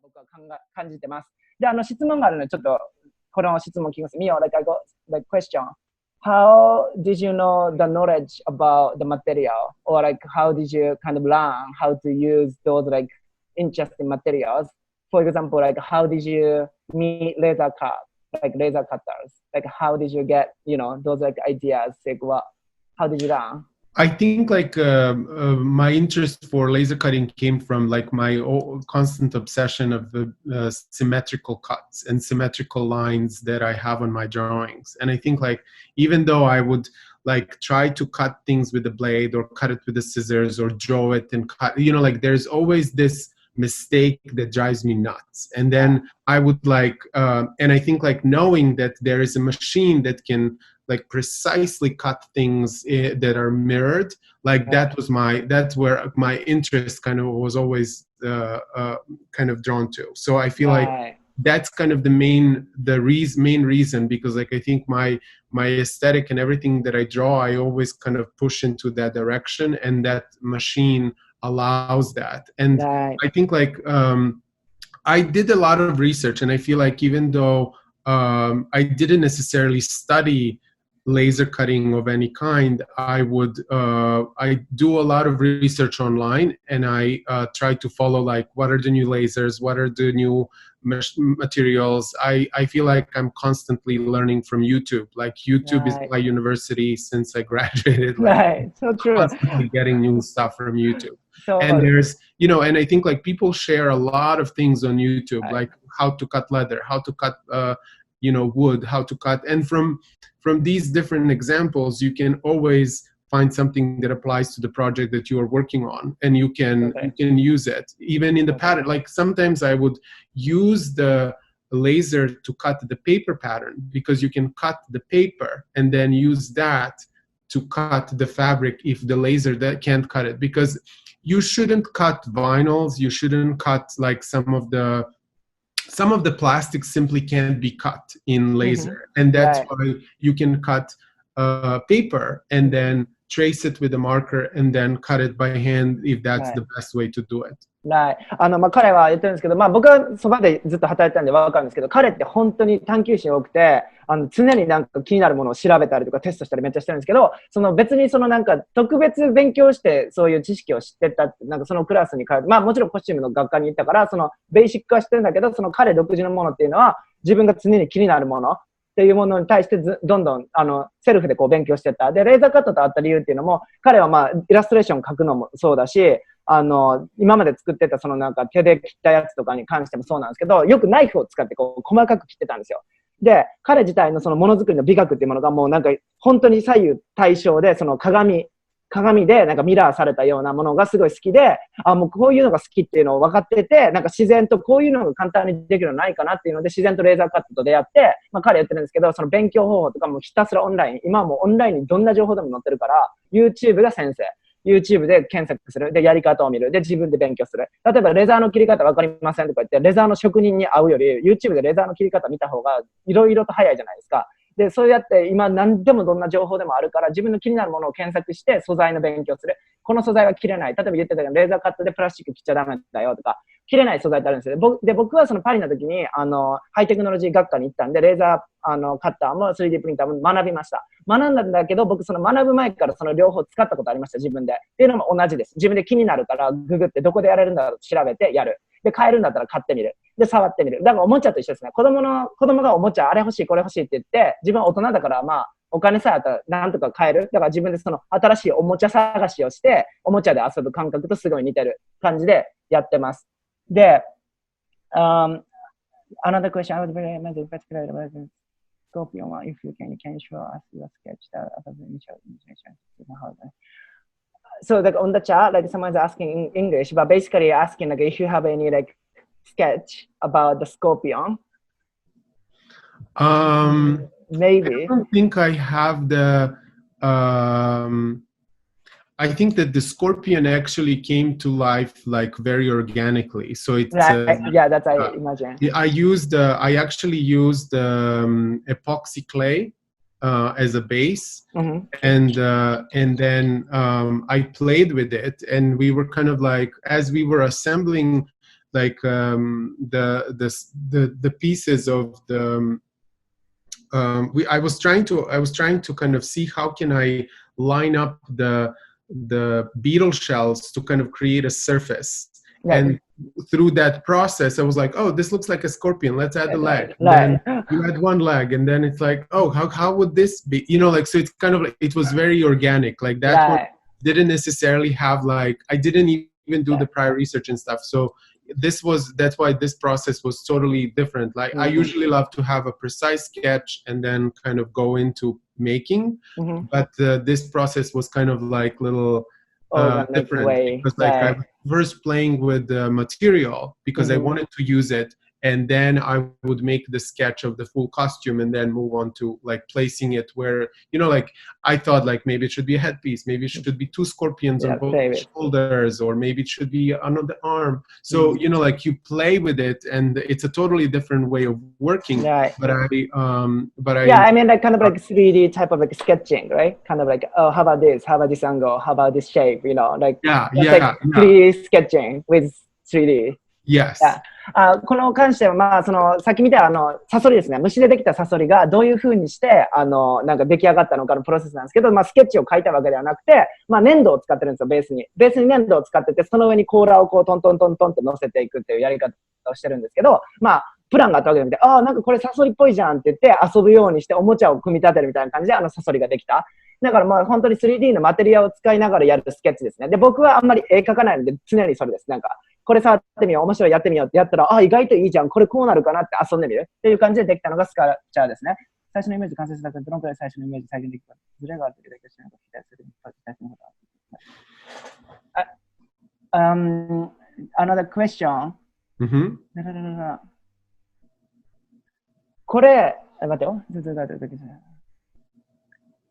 僕は感じてます。で、質問があるので、ちょっとこの質問聞きます。Mio, like I got like question. How did you know the knowledge about the material, or like how did you kind of learn how to use those like interesting materials? For example, like how did you meet laser cutters? Like how did you get, those like ideas? Like how did you learn? I think like my interest for laser cutting came from like my constant obsession of the symmetrical cuts and symmetrical lines that I have on my drawings. And I think like even though I would like try to cut things with the blade or cut it with the scissors or draw it and cut, like there's always this mistake that drives me nuts. And then I would like and I think like knowing that there is a machine that can like precisely cut things that are mirrored, like that's where my interest kind of was always kind of drawn to. So I feel like that's kind of the main reason, because like I think my aesthetic and everything that I draw, I always kind of push into that direction, and that machine allows that. And I think like I did a lot of research, and I feel like even though I didn't necessarily study laser cutting of any kind, I do a lot of research online, and I try to follow like what are the new lasers, what are the new materials. I feel like I'm constantly learning from YouTube. Like YouTube is my university since I graduated. Like, so true. Constantly getting new stuff from YouTube. And there's, and I think like people share a lot of things on YouTube, like how to cut leather, how to cut, wood, how to cut. And from these different examples, you can always find something that applies to the project that you are working on, and you can use it. Even in the pattern, like sometimes I would use the laser to cut the paper pattern, because you can cut the paper and then use that to cut the fabric if the laser that can't cut it. Because you shouldn't cut vinyls, you shouldn't cut like some of the plastics simply can't be cut in laser. And that's why you can cut paper and then trace it with a marker and then cut it by hand if that's the best way to do it. 彼は言ってるんですけど、僕はそばでずっと働いてたんで分かるんですけど、彼って本当に探求心多くて、常になんか気になるものを調べたりとかテストしたりめっちゃしてるんですけど、別になんか特別勉強してそういう知識を知ってたって、なんかそのクラスに通って、もちろんコスチュームの学科に行ったから、ベーシックは知ってるんだけど、彼独自のものっていうのは、自分が常に気になるものっていうものに対してどんどんセルフでこう勉強してった。で、レーザーカットとあった理由っていうのも、彼はイラストレーションを描くのもそうだし、今まで作ってたなんか手で切ったやつとかに関してもそうなんですけど、よくナイフを使ってこう細かく切ってたんですよ。で、彼自体のものづくりの美学っていうものがもうなんか本当に左右対称で、鏡でなんかミラーされたようなものがすごい好きで、もうこういうのが好きっていうのを分かってて、なんか自然とこういうのが簡単にできるのないかなっていうので、自然とレーザーカットと出会って、彼言ってるんですけど、勉強方法とかもひたすらオンライン、今はもうオンラインにどんな情報でも載ってるから、YouTube が先生。YouTube で検索する。で、やり方を見る。で、自分で勉強する。例えば、レザーの切り方わかりませんとか言って、レザーの職人に会うより、YouTube でレザーの切り方見た方が、いろいろと早いじゃないですか。で、そうやって今何でもどんな情報でもあるから、自分の気になるものを検索して素材の勉強する。この素材は切れない。例えば言ってたけど、レーザーカットでプラスチック切っちゃダメだよとか、切れない素材ってあるんですよ。で、僕はパリの時に、ハイテクノロジー学科に行ったんで、レーザー、カッターも 3D プリンターも学びました。学んだんだけど、僕学ぶ前から両方使ったことありました、自分で。っていうのも同じです。自分で気になるから、ググってどこでやれるんだろうと調べてやる。で、買えるんだったら買ってみる。で、触ってみる。だからおもちゃと一緒ですね。子供がおもちゃ、あれ欲しい、これ欲しいって言って、自分は大人だから、お金さえあったらなんとか買える。だから自分で新しいおもちゃ探しをして、おもちゃで遊ぶ感覚とすごい似てる感じでやってます。で、another question, I was very amazed particularly about the Scorpion one. If you can show us your sketch that other than initial So like on the chat, like someone's asking in English, but basically asking like if you have any like sketch about the Scorpion. Maybe. I don't think I have the. I think that the Scorpion actually came to life like very organically. So it's yeah, that's I imagine. I actually used epoxy clay as a base, and then I played with it, and we were kind of like, as we were assembling the pieces of the I was trying to kind of see how can I line up the beetle shells to kind of create a surface. Right. And through that process, I was like, oh, this looks like a scorpion. Let's add the leg. Right. Then you add one leg, and then it's like, oh, how would this be? You know, like, so it's kind of like, it was very organic. Like that one didn't necessarily have like, I didn't even do the prior research and stuff. So that's why this process was totally different. Like I usually love to have a precise sketch and then kind of go into making, but this process was kind of like little different because like I was first playing with the material because I wanted to use it, and then I would make the sketch of the full costume and then move on to like placing it where, you know, like I thought like maybe it should be a headpiece, maybe it should be two scorpions on both shoulders, or maybe it should be another arm. So, you know, like you play with it and it's a totally different way of working. Right. But I mean like kind of like 3D type of like sketching, right? Kind of like, oh, how about this? How about this angle? How about this shape? You know, like, like 3D sketching with 3D. Yes. この関しては、まあ、その、さっき見たサソリですね。虫でできたサソリがどういう風にして、なんか出来上がったのかのプロセスなんですけど、まあ、スケッチを描いたわけではなくて、まあ、粘土を使ってるんですよ、ベースに。ベースに粘土を使ってて、その上に甲羅をこう、トントントントンって乗せていくっていうやり方をしてるんですけど、まあ、プランがあったわけで見て、ああ、なんかこれサソリっぽいじゃんって言って遊ぶようにしておもちゃを組み立てるみたいな感じでサソリができた。だからまあ本当に 3D のマテリアルを使いながらやるスケッチですね。で、僕はあんまり絵描かないので常にそれです。なんか、これ触ってみよう、面白い、やってみようってやったら、あ、意外といいじゃん、これこうなるかなって遊んでみるっていう感じでできたのがスカルチャーですね。最初のイメージ完成したらどのくらい最初のイメージ再現できたか、ズレがあるときだけしないと期待する。Another question. これ、待ってよ。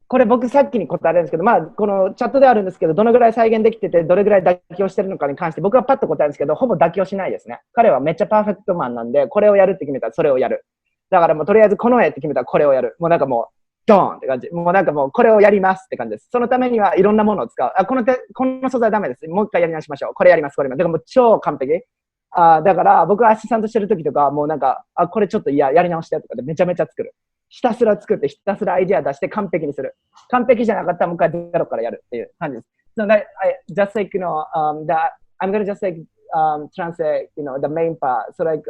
これ僕さっきに答えるんですけど、まあこのチャットであるんですけど、どのぐらい再現できてて、どれぐらい妥協してるのかに関して僕はパッと答えるんですけど、ほぼ妥協しないですね。彼はめっちゃパーフェクトマンなんで、これをやるって決めたらそれをやる。だからもうとりあえずこの絵って決めたらこれをやる。もうなんかもう、ドーンって感じ。もうなんかもうこれをやりますって感じです。そのためにはいろんなものを使う。あ、この素材ダメです。もう一回やり直しましょう。これやります、これやります。だからもう超完璧。だから僕はアシスタントしてる時とか、もうなんか、これちょっとやり直してとかでめちゃめちゃ作る。ひたすら作って、ひたすらアイディア出して完璧にする。完璧じゃなかったらもう一回ゼロからやるっていう感じです。So that just like, you know, I'm gonna just like translate, you know, the main part. So like,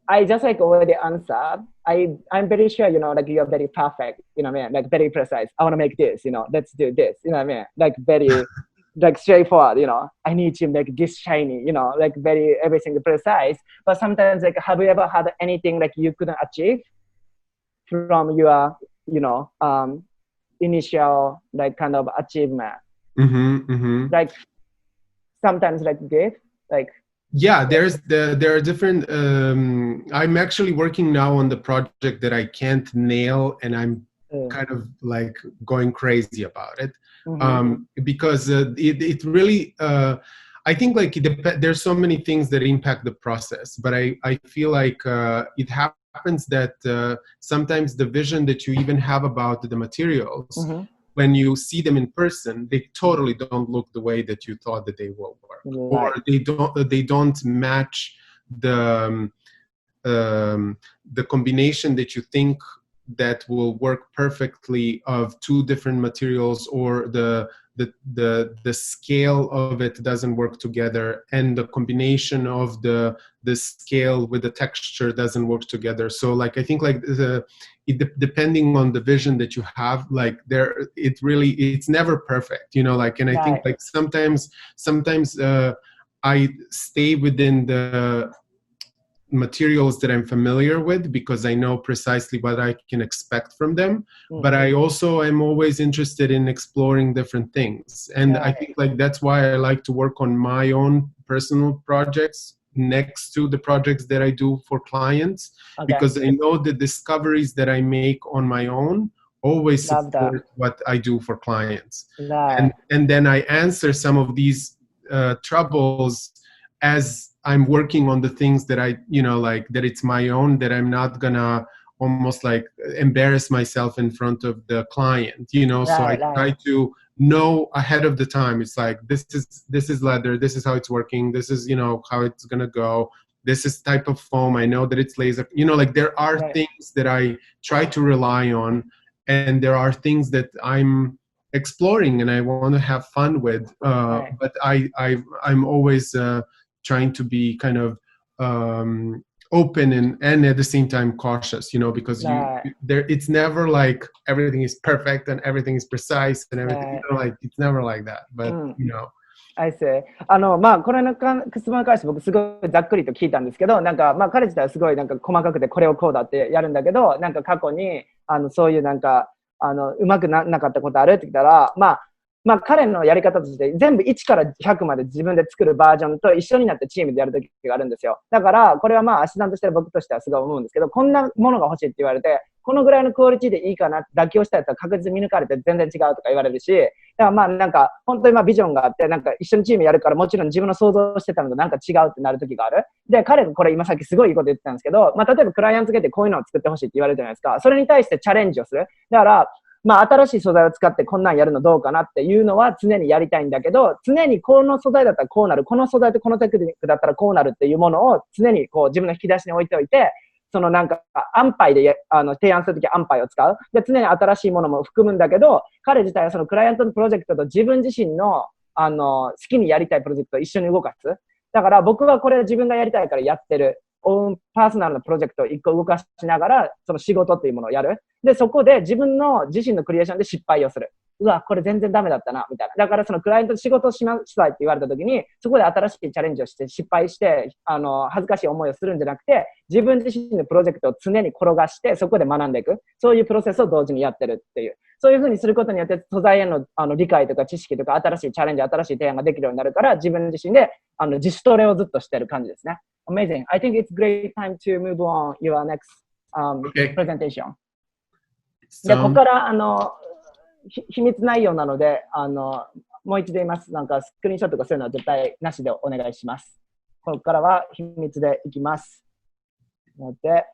I just like already answered. I'm very sure, you know, like you're very perfect, you know what I mean? Like very precise. I want to make this, you know, let's do this, you know what I mean? Like very, like straightforward, you know, I need to make this shiny, you know, like very everything precise. But sometimes, like, have you ever had anything like you couldn't achieve from your, you know, initial like kind of achievement? Like sometimes like this, like. Yeah, there are different. I'm actually working now on the project that I can't nail, and I'm kind of like going crazy about it. Because it really, I think like there's so many things that impact the process, but I feel like it happens that sometimes the vision that you even have about the materials, when you see them in person, they totally don't look the way that you thought that they will work, or they don't match the combination that you think that will work perfectly of two different materials, or the scale of it doesn't work together, and the combination of the scale with the texture doesn't work together. So like I think like depending on the vision that you have, like it's never perfect, you know, like, and I think like sometimes I stay within the materials that I'm familiar with because I know precisely what I can expect from them. But I also am always interested in exploring different things. And I think like that's why I like to work on my own personal projects next to the projects that I do for clients, because I know the discoveries that I make on my own always support what I do for clients. And then I answer some of these troubles as I'm working on the things that I, you know, like that it's my own, that I'm not gonna almost like embarrass myself in front of the client, you know. So I try to know ahead of the time. It's like, this is leather, this is how it's working, this is, how it's gonna go, this is type of foam, I know that it's laser, like there are things that I try to rely on, and there are things that I'm exploring and I want to have fun with, but I'm always trying to be kind of open and at the same time cautious, because it's never like everything is perfect and everything is precise and everything, like it's never like that, but I see. これの質問に関して僕すごいざっくりと聞いたんですけど、なんか彼自体はすごいなんか細かくてこれをこうだってやるんだけど、なんか過去にそういうなんかうまくなかったことあるって聞いたら、彼のやり方として全部1から100まで自分で作るバージョンと一緒になってチームでやるときがあるんですよ。だからこれはアシスタントしてる僕としてはすごい思うんですけど、こんなものが欲しいって言われて、このぐらいのクオリティでいいかなって妥協したやつは確実に見抜かれて全然違うとか言われるし、だからなんか本当にビジョンがあって、なんか一緒にチームやるからもちろん自分の想像してたのとなんか違うってなるときがある。で、彼がこれ今さっきすごいいいこと言ってたんですけど、例えばクライアントつけてこういうのを作ってほしいって言われるじゃないですか。それに対してチャレンジをする。だから新しい素材を使ってこんなんやるのどうかなっていうのは常にやりたいんだけど、常にこの素材だったらこうなる、この素材とこのテクニックだったらこうなるっていうものを常に自分の引き出しに置いておいて、なんか安牌で提案するときは安牌を使う。で、常に新しいものも含むんだけど、彼自体はクライアントのプロジェクトと自分自身の好きにやりたいプロジェクトを一緒に動かす。だから僕はこれ自分がやりたいからやってる。パーソナルなプロジェクトを一個動かしながら、その仕事っていうものをやる。で、そこで自分の自身のクリエーションで失敗をする。うわ、これ全然ダメだったな、みたいな。だからクライアントと仕事をしなさいって言われた時に、そこで新しいチャレンジをして失敗して、恥ずかしい思いをするんじゃなくて、自分自身のプロジェクトを常に転がして、そこで学んでいく。そういうプロセスを同時にやってるっていう。そういうふうにすることによって、素材への理解とか知識とか、新しいチャレンジ、新しい提案ができるようになるから、自分自身で自主トレをずっとしてる感じですね。Amazing. I think it's great time to move on your next presentation. で、ここから秘密内容なので、もう一度言います。なんかスクリーンショットとかそういうのは絶対なしでお願いします。ここからは秘密でいきます。ので、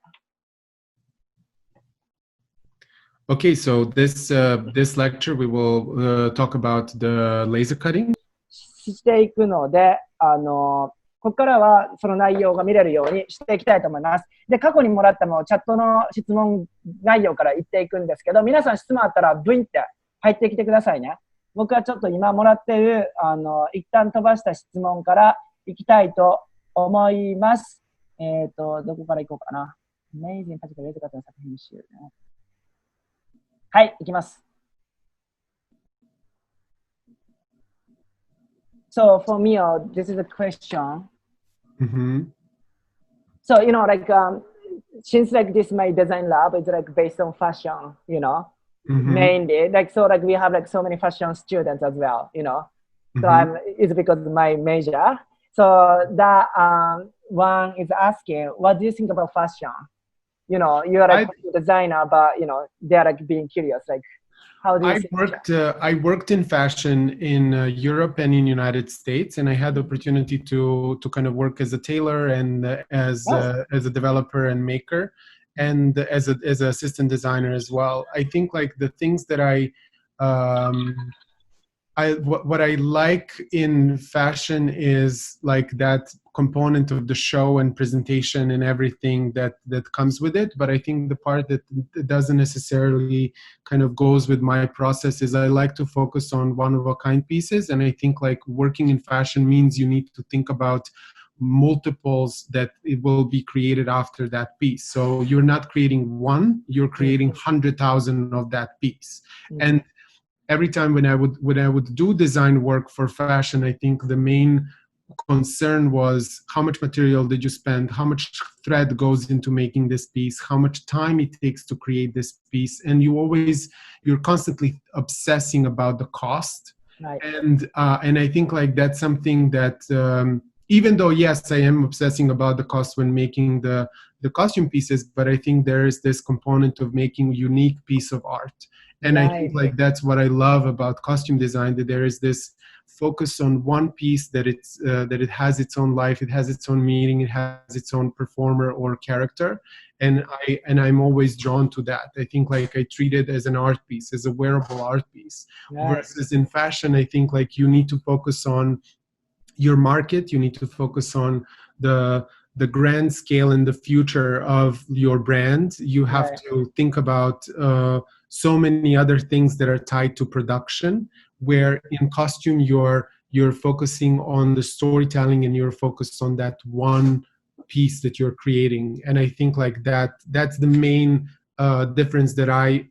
Okay, so this lecture we will talk about the laser cutting. していくので、ここからはその内容が見れるようにしていきたいと思います。で、過去にもらったチャットの質問内容から言っていくんですけど、皆さん質問あったらブインって入ってきてくださいね。僕はちょっと今もらっている、一旦飛ばした質問からいきたいと思います。どこからいこうかな。Amazing パチカレーズカットの作品集ね。はい、いきます。So for Mio, this is a question. Mm-hmm. So, since this my design lab is based on fashion, Mm-hmm. mainly. We have so many fashion students as well, So Mm-hmm. It's because of my major. So that one is asking, what do you think about fashion? You are a designer, but they are being curious, how do you I worked in fashion in Europe and in United States, and I had the opportunity to kind of work as a tailor and as a developer and maker, and as an assistant designer as well. I think the things that what I like in fashion is that component of the show and presentation and everything that comes with it. But I think the part that doesn't necessarily kind of goes with my process is I like to focus on one-of-a-kind pieces. And I think working in fashion means you need to think about multiples that it will be created after that piece. So you're not creating one, you're creating 100,000 of that piece. Mm-hmm. And every time when I would do design work for fashion, I think the main concern was how much material did you spend, how much thread goes into making this piece, how much time it takes to create this piece, and you're constantly obsessing about the cost. Right. And I think that's something that even though yes, I am obsessing about the cost when making the costume pieces, but I think there is this component of making a unique piece of art. And I think like that's what I love about costume design, that there is this focus on one piece, that it has its own life, it has its own meaning, it has its own performer or character, and I'm always drawn to that. I think like I treat it as an art piece, as a wearable art piece. Versus in fashion, I think like you need to focus on your market, you need to focus on the grand scale and the future of your brand. You have to think about so many other things that are tied to production, where in costume you're focusing on the storytelling and you're focused on that one piece that you're creating. And I think like that's the main difference that I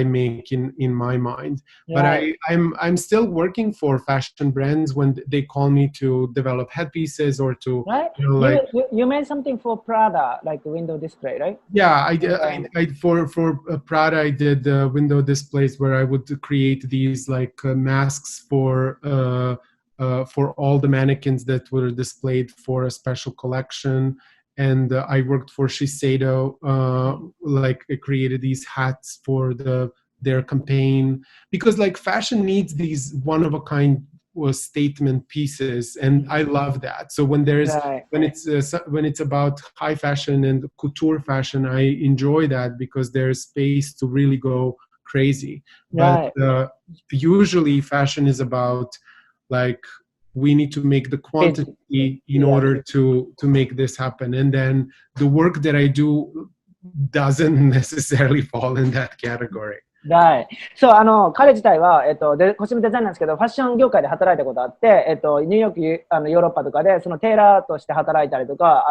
make in my mind. But I'm still working for fashion brands when they call me to develop headpieces or to you made something for Prada, like a window display, right? Yeah, I did. I for Prada, I did window displays where I would create these like masks for all the mannequins that were displayed for a special collection. And I worked for Shiseido, like I created these hats for their campaign, because like fashion needs these one-of-a-kind statement pieces, and I love that. So when when it's about high fashion and couture fashion, I enjoy that because there's space to really go crazy. But usually fashion is about like, we need to make the quantity in order to make this happen. And then the work that I do doesn't necessarily fall in that category. そう、彼自体は、コスチュームデザインなんですけど、ファッション業界で働いたことあって、ニューヨーク、ヨーロッパとかで、そのテーラーとして働いたりとか、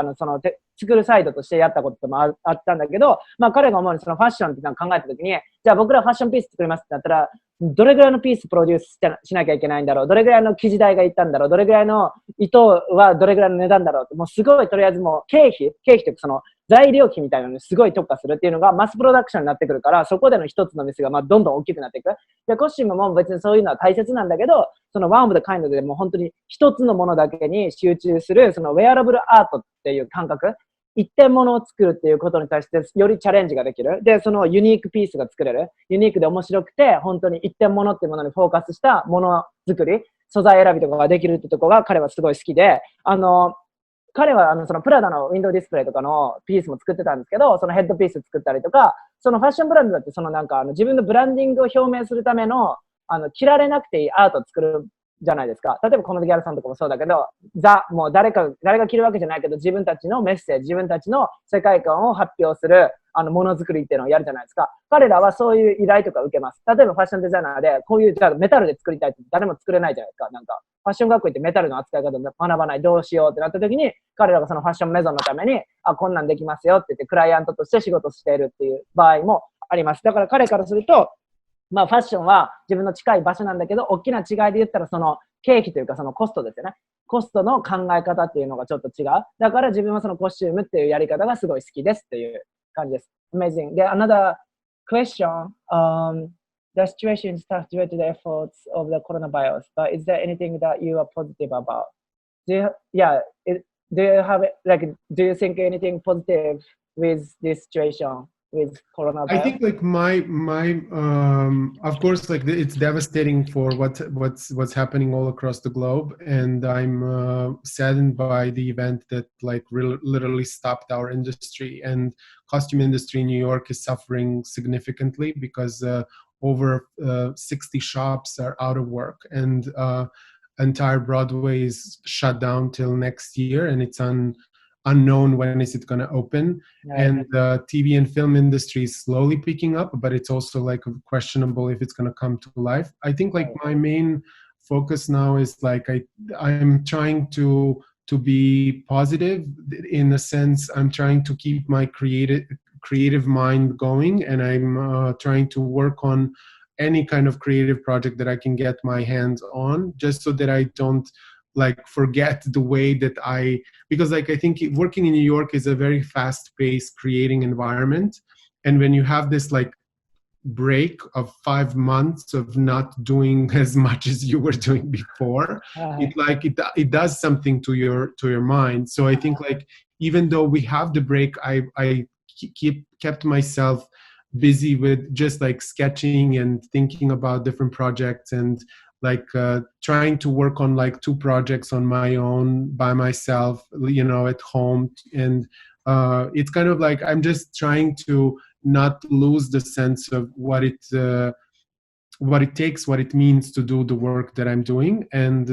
作るサイドとしてやったこともあったんだけど、まあ彼が思うにそのファッションって考えたときに、じゃあ僕らファッションピース作りますってなったら、どれぐらいのピースプロデュースしなきゃいけないんだろう、どれぐらいの生地代がいったんだろう、どれぐらいの糸はどれぐらいの値段だろうって、もうすごいとりあえずもう経費というかその材料費みたいなのにすごい特化するっていうのがマスプロダクションになってくるから、そこでの一つのミスがまあどんどん大きくなっていく。で、コスチュームも別にそういうのは大切なんだけど、そのワンオブtheカインドでもう本当に一つのものだけに集中する、そのウェアラブルアートっていう感覚、一点物を作るっていうことに対してよりチャレンジができる。で、そのユニークピースが作れる。ユニークで面白くて、本当に一点物っていうものにフォーカスしたものづくり、素材選びとかができるってところが彼はすごい好きで、彼はそのプラダのウィンドウディスプレイとかのピースも作ってたんですけど、そのヘッドピース作ったりとか、そのファッションブランドだってそのなんか自分のブランディングを表明するための着られなくていいアートを作るじゃないですか。例えばコメディギャルさんとかもそうだけど、もう誰が着るわけじゃないけど、自分たちのメッセージ、自分たちの世界観を発表するものづくりっていうのをやるじゃないですか。彼らはそういう依頼とか受けます。例えばファッションデザイナーで、こういうじゃあメタルで作りたいって誰も作れないじゃないですか。なんかファッション学校行ってメタルの扱い方を学ばない、どうしようってなった時に、彼らがそのファッションメゾンのために、こんなんできますよって言って、クライアントとして仕事しているっていう場合もあります。だから彼からすると、まあファッションは自分の近い場所なんだけど、大きな違いで言ったらその経費というかそのコストですよね。コストの考え方っていうのがちょっと違う。だから自分はそのコスチュームっていうやり方がすごい好きですっていう感じです。Amazing. で、another question. The situation is tough due to the efforts of the coronavirus, but is there anything that you are positive about? Do you think anything positive with this situation with coronavirus? I think like my of course like it's devastating for what's happening all across the globe, and I'm saddened by the event that like literally stopped our industry, and costume industry in New York is suffering significantly because over 60 shops are out of work, and entire Broadway is shut down till next year, and it's unknown when is it going to open. And the TV and film industry is slowly picking up, but it's also like questionable if it's going to come to life. I think like my main focus now is like I'm trying to be positive, in a sense. I'm trying to keep my creative mind going, and I'm trying to work on any kind of creative project that I can get my hands on, just so that I don't like forget the way that because like I think working in New York is a very fast-paced creating environment, and when you have this like break of 5 months of not doing as much as you were doing before, it does something to your mind. So I think like even though we have the break, I kept myself busy with just like sketching and thinking about different projects and like trying to work on like 2 projects on my own by myself, at home. And it's kind of like I'm just trying to not lose the sense of what it takes, what it means to do the work that I'm doing. And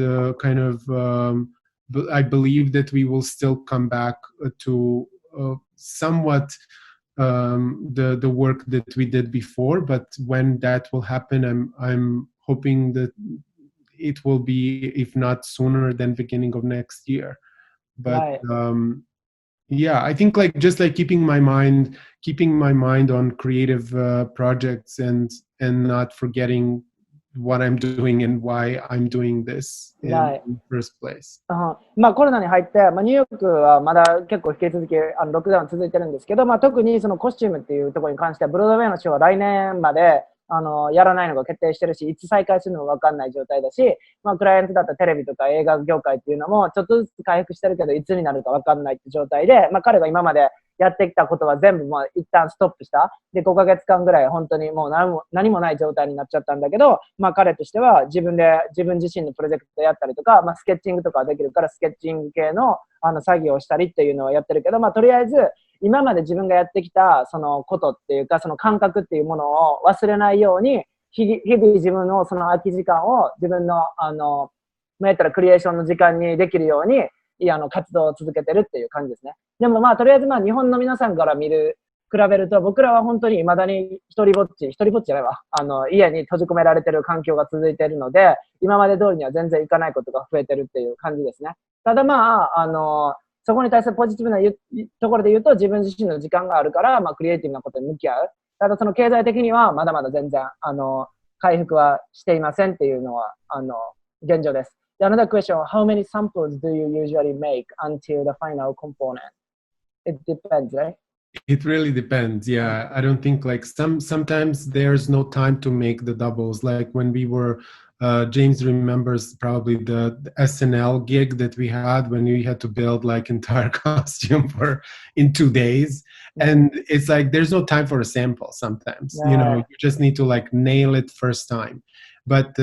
I believe that we will still come back to somewhat the work that we did before. But when that will happen, I'm hoping that it will be, if not sooner, than beginning of next year. But I think like just like keeping my mind on creative projects and not forgetting what I'm doing and why I'm doing this in the first place. まあコロナに入って、ニューヨークはまだ結構引き続きロックダウン続いてるんですけど、特にそのコスチュームっていうところに関してはブロードウェイのショーは来年までやらないのが決定してるし、いつ再開するのも分かんない状態だし、クライアントだったテレビとか映画業界っていうのもちょっとずつ回復してるけど、いつになるか分かんないって状態で、彼が今までやってきたことは全部一旦ストップした。で、5ヶ月間ぐらい本当にもう何もない状態になっちゃったんだけど、彼としては自分自身のプロジェクトやったりとか、スケッチングとかはできるからスケッチング系の作業をしたりっていうのをやってるけど、とりあえず今まで自分がやってきたそのことっていうか、その感覚っていうものを忘れないように、日々自分のその空き時間を自分の言ったらクリエーションの時間にできるように活動を続けてるっていう感じですね。でもとりあえず日本の皆さんから比べると、僕らは本当に未だに一人ぼっちじゃないわ。家に閉じ込められてる環境が続いているので、今まで通りには全然いかないことが増えてるっていう感じですね。ただそこに対するポジティブなところで言うと、自分自身の時間があるから、クリエイティブなことに向き合う。ただその経済的にはまだまだ全然、回復はしていませんっていうのは、現状です。Another question, how many samples do you usually make until the final component? It depends, right? It really depends. Yeah, I don't think like sometimes there's no time to make the doubles. Like when we were, James remembers probably the SNL gig that we had when we had to build like entire costume in 2 days. And it's like there's no time for a sample sometimes. You just need to like nail it first time. But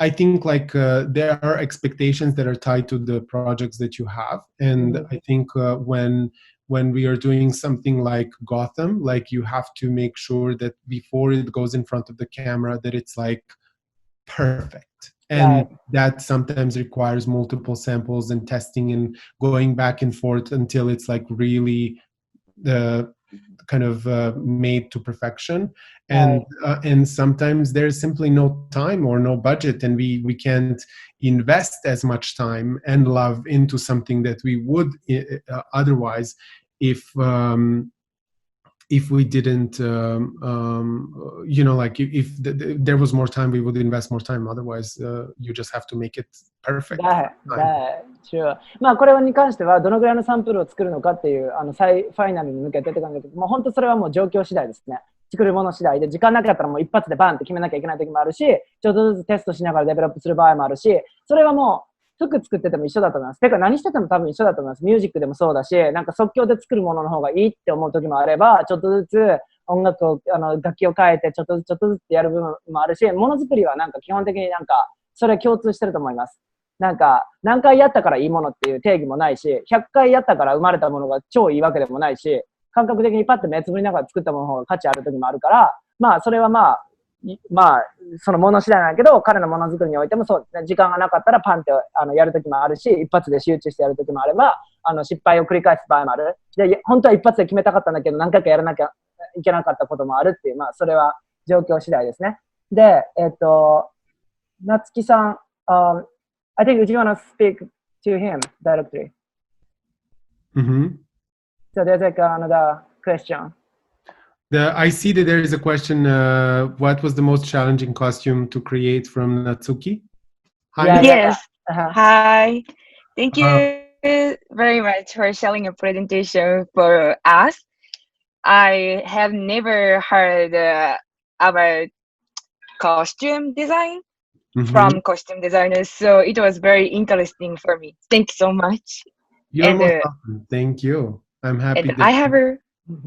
I think like there are expectations that are tied to the projects that you have. And I think when we are doing something like Gotham, like you have to make sure that before it goes in front of the camera that it's like perfect. And that sometimes requires multiple samples and testing and going back and forth until it's like really kind of made to perfection. And sometimes there's simply no time or no budget, and we can't invest as much time and love into something that we would otherwise if we didn't, like if there was more time, we would invest more time. Otherwise, you just have to make it perfect. Sure. これに関してはどのぐらいのサンプルを作るのかっていうファイナルに向けてって感じだけど、本当それはもう状況次第ですね。作るもの次第で、時間なかったらもう一発でバンって決めなきゃいけない時もあるし、ちょっとずつテストしながらデベロップする場合もあるし、それはもう服作ってても一緒だと思います。てか何してても多分一緒だと思います。ミュージックでもそうだし、なんか即興で作るものの方がいいって思う時もあれば、ちょっとずつ音楽を楽器を変えてちょっとずつってやる部分もあるし、ものづくりはなんか基本的になんかそれ共通してると思います。なんか何回やったからいいものっていう定義もないし、100回やったから生まれたものが超いいわけでもないし、感覚的にパッと目つぶりながら作ったものの方が価値ある時もあるから、それはそのもの次第なんだけど、彼のものづくりにおいてもそうですね。時間がなかったらパンってやるときもあるし、一発で集中してやるときもあれば、失敗を繰り返す場合もある。で、本当は一発で決めたかったんだけど、何回かやらなきゃいけなかったこともあるっていう、それは状況次第ですね。で、なつきさん、I think you want to speak to him directly. So there's like another question. I see that there is a question. What was the most challenging costume to create from Natsuki? Hi. Yes. Hi. Thank you very much for sharing your presentation for us. I have never heard about costume design from costume designers, so it was very interesting for me. Thank you so much. You're most welcome. Thank you. I'm happy. I have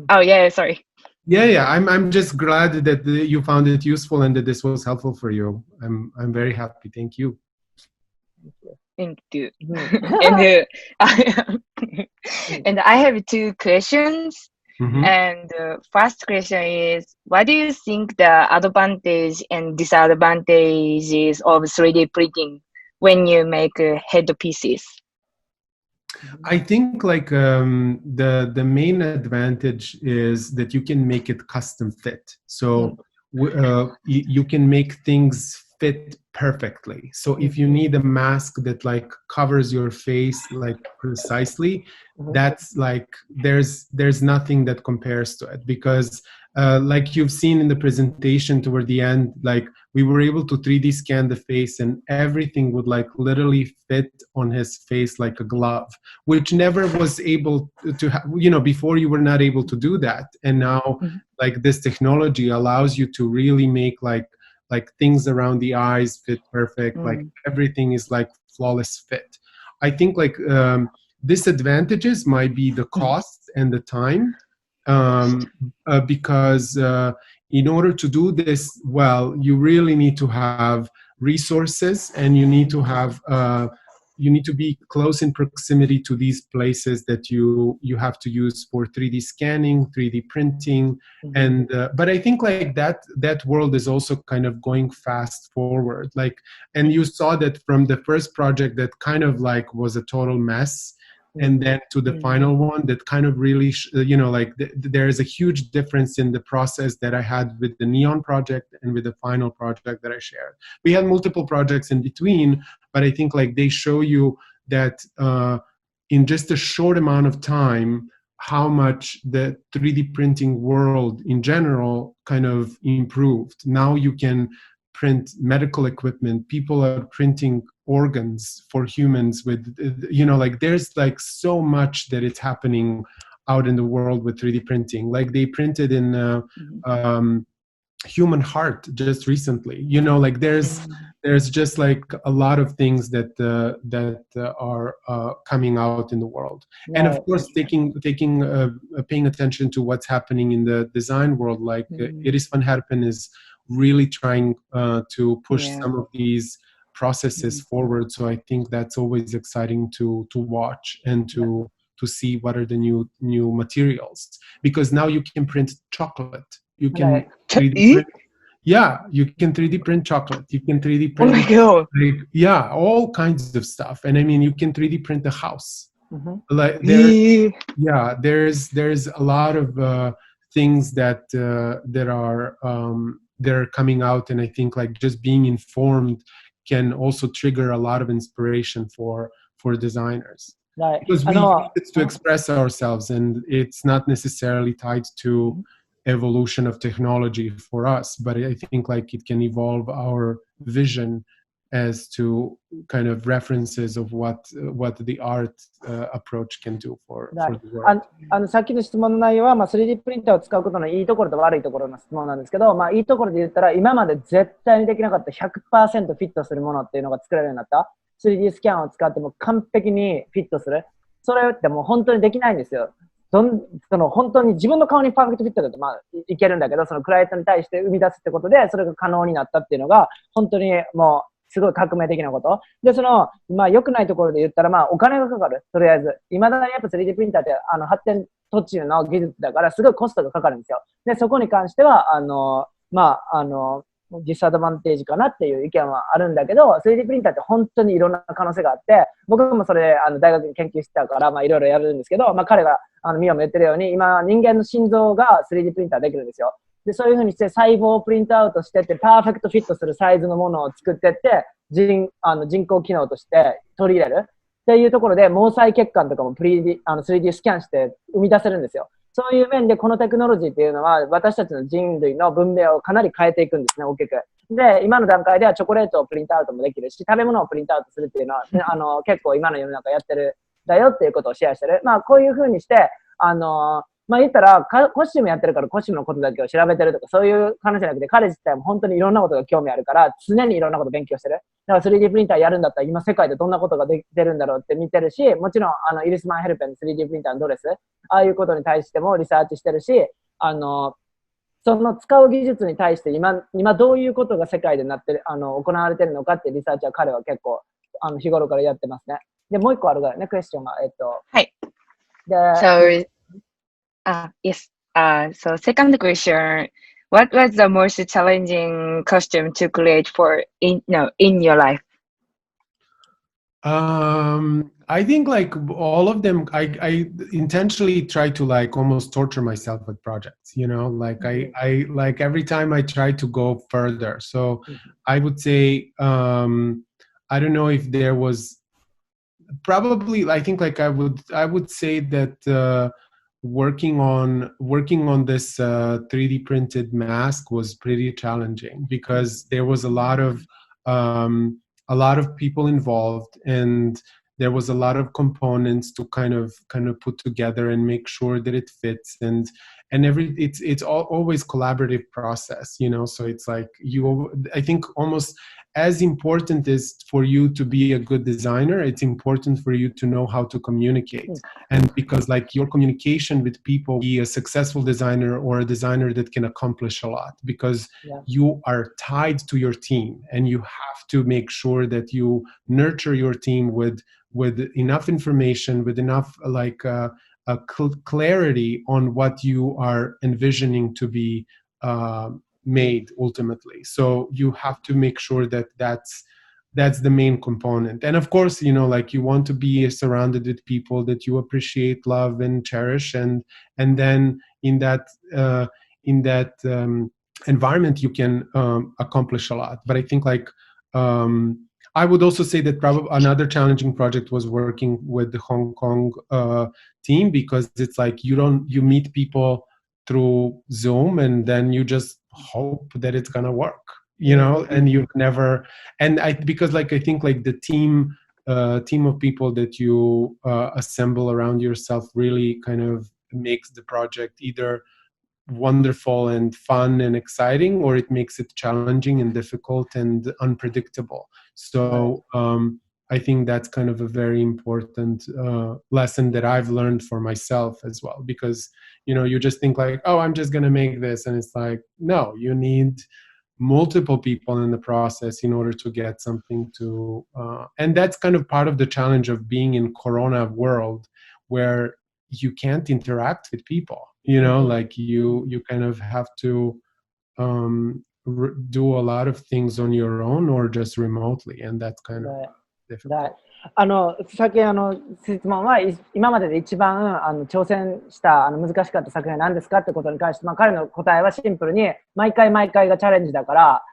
oh yeah, sorry. Yeah. I'm just glad that you found it useful and that this was helpful for you. I'm very happy. Thank you. Thank you. And and I have two questions. And the first question is, what do you think the advantage and disadvantages of 3D printing when you make headpieces? I think like the main advantage is that you can make it custom fit. So you can make things fit perfectly. So if you need a mask that like covers your face like precisely, that's like there's nothing that compares to it, because like you've seen in the presentation toward the end, like we were able to 3D scan the face and everything would like literally fit on his face like a glove, which never was able to before you were not able to do that. And now like this technology allows you to really make like things around the eyes fit perfect, like everything is like flawless fit. I think like disadvantages might be the cost and the time, because in order to do this well, you really need to have resources, and you need to have you need to be close in proximity to these places that you have to use for 3D scanning, 3D printing, and but I think like that world is also kind of going fast forward. Like, and you saw that from the first project that kind of like was a total mess, and then to the final one that kind of really, there is a huge difference in the process that I had with the Neon project and with the final project that I shared. We had multiple projects in between, but I think like they show you that in just a short amount of time, how much the 3D printing world in general kind of improved. Now you can print medical equipment. People are printing organs for humans with, like there's like so much that is happening out in the world with 3D printing. Like they printed in human heart just recently, like there's just like a lot of things that are coming out in the world. And of course paying attention to what's happening in the design world, like Iris van Herpen is really trying to push some of these processes forward. So I think that's always exciting to watch and to see what are the new materials, because now you can print chocolate. You can 3D print. Yeah, you can 3D print chocolate. You can 3D print. Oh my God. Like, all kinds of stuff. And I mean, you can 3D print a house. Like there's a lot of things that are coming out, and I think like just being informed can also trigger a lot of inspiration for designers. Because we use it to express ourselves, and it's not necessarily tied to evolution of technology for us, but I think like it can evolve our vision as to kind of references of what the art approach can do for the world. さっきの質問の内容は、3D プリンターを使うことのいいところと悪いところの質問なんですけど、いいところで言ったら、今まで絶対にできなかった 100% フィットするものっていうのが作れるようになった。3D スキャンを使っても完璧にフィットする。それってもう本当にできないんですよ。本当に自分の顔にパーフェクトフィットだといけるんだけど、そのクライアントに対して生み出すってことで、それが可能になったっていうのが、本当にもう、すごい革命的なこと。で、良くないところで言ったら、お金がかかる。とりあえず。未だにやっぱ 3D プリンターって、発展途中の技術だから、すごいコストがかかるんですよ。で、そこに関しては、ディスアドバンテージかなっていう意見はあるんだけど、3D プリンターって本当にいろんな可能性があって、僕もそれ大学に研究してたから、いろいろやるんですけど、彼が、ミオも言ってるように、今人間の心臓が 3D プリンターできるんですよ。で、そういうふうにして細胞をプリントアウトしてって、パーフェクトフィットするサイズのものを作ってって、人工機能として取り入れるっていうところで、毛細血管とかも3D スキャンして生み出せるんですよ。そういう面でこのテクノロジーっていうのは私たちの人類の文明をかなり変えていくんですね、大きく。で、今の段階ではチョコレートをプリントアウトもできるし、食べ物をプリントアウトするっていうのは、結構今の世の中やってるだよっていうことをシェアしてる。こういうふうにして、言ったら、コスチュームやってるからコスチュームのことだけを調べてるとか、そういう話じゃなくて、彼自体も本当にいろんなことが興味あるから、常にいろんなこと勉強してる。だから 3D プリンターやるんだったら、今世界でどんなことができてるんだろうって見てるし、もちろん、イリスマンヘルペンの 3D プリンターのドレス、ああいうことに対してもリサーチしてるし、その使う技術に対して今どういうことが世界で行われているのかっていうリサーチは彼は結構日頃からやってますね。で、もう一個あるからね、クエスチョンが。はい。Yes. So second question, what was the most challenging costume to create in your life? I think like all of them, I intentionally try to like almost torture myself with projects, like I like every time I try to go further. So I would say, I don't know if there was probably, I think like I would say that, working on this 3D printed mask was pretty challenging because there was a lot of people involved, and there was a lot of components to kind of put together and make sure that it fits, and it's always collaborative process, so it's like I think almost as important as for you to be a good designer, it's important for you to know how to communicate. And because like your communication with people, be a successful designer or a designer that can accomplish a lot, because you are tied to your team, and you have to make sure that you nurture your team with enough information, with enough like clarity on what you are envisioning to be made ultimately. So you have to make sure that that's the main component. And of course, like you want to be surrounded with people that you appreciate, love, and cherish, and then in that environment you can accomplish a lot. But I think like I would also say that probably another challenging project was working with the Hong Kong team, because it's like you meet people through Zoom, and then you just hope that it's gonna work, and you've never, because like I think like the team of people that you assemble around yourself really kind of makes the project either wonderful and fun and exciting, or it makes it challenging and difficult and unpredictable. So I think that's kind of a very important lesson that I've learned for myself as well, because you just think like, oh, I'm just gonna make this, and it's like, no, you need multiple people in the process in order to get something to and that's kind of part of the challenge of being in Corona world, where you can't interact with people, like you kind of have to do a lot of things on your own or just remotely, and that's kind of difficult. さっき質問は今までで一番挑戦した難しかった作品は何ですかってことに関して、彼の答えはシンプルに毎回がチャレンジだから、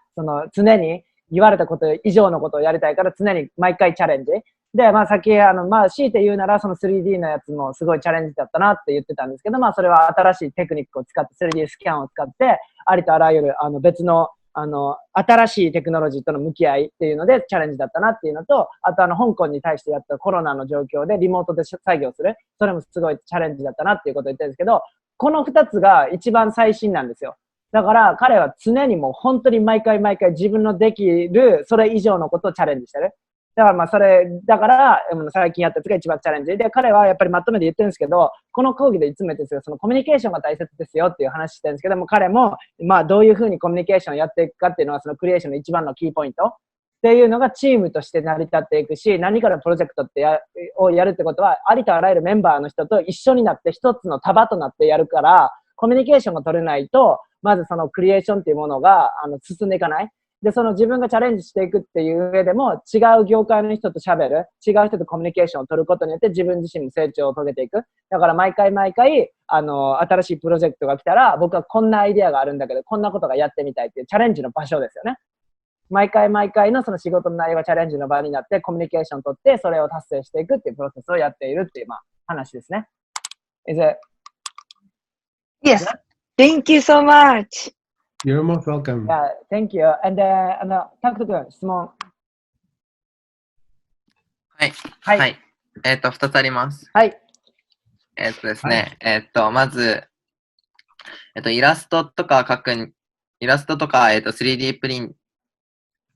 常に言われたこと以上のことをやりたいから常に毎回チャレンジで、さっき強いて言うならその 3D のやつもすごいチャレンジだったなって言ってたんですけど、それは新しいテクニックを使って 3D スキャンを使ってありとあらゆる別の新しいテクノロジーとの向き合いっていうのでチャレンジだったなっていうのと、あと香港に対してやったコロナの状況でリモートで作業する、それもすごいチャレンジだったなっていうことを言ってるんですけど、この2つが一番最新なんですよ。だから彼は常にもう本当に毎回自分のできるそれ以上のことをチャレンジしてる。だから最近やったやつが一番チャレンジで、彼はやっぱりまとめて言ってるんですけど、この講義でいつも言ってるんですけど、そのコミュニケーションが大切ですよっていう話してるんですけども、彼もどういうふうにコミュニケーションをやっていくかっていうのはそのクリエーションの一番のキーポイントっていうのがチームとして成り立っていくし、何かのプロジェクトをやるってことはありとあらゆるメンバーの人と一緒になって一つの束となってやるから、コミュニケーションが取れないとまずそのクリエーションっていうものが進んでいかない。で、その自分がチャレンジしていくっていう上でも、違う業界の人と喋る、違う人とコミュニケーションを取ることによって自分自身も成長を遂げていく。だから毎回、新しいプロジェクトが来たら、僕はこんなアイデアがあるんだけど、こんなことがやってみたいっていうチャレンジの場所ですよね。毎回のその仕事の内容がチャレンジの場になって、コミュニケーションを取って、それを達成していくっていうプロセスをやっているっていう、話ですね。Is it? Yes. Thank you so much. You're most welcome. Yeah, thank you. Andタクト君、質問。はい。2つあります。はい。ですね、まず、イラストとか 3D プリン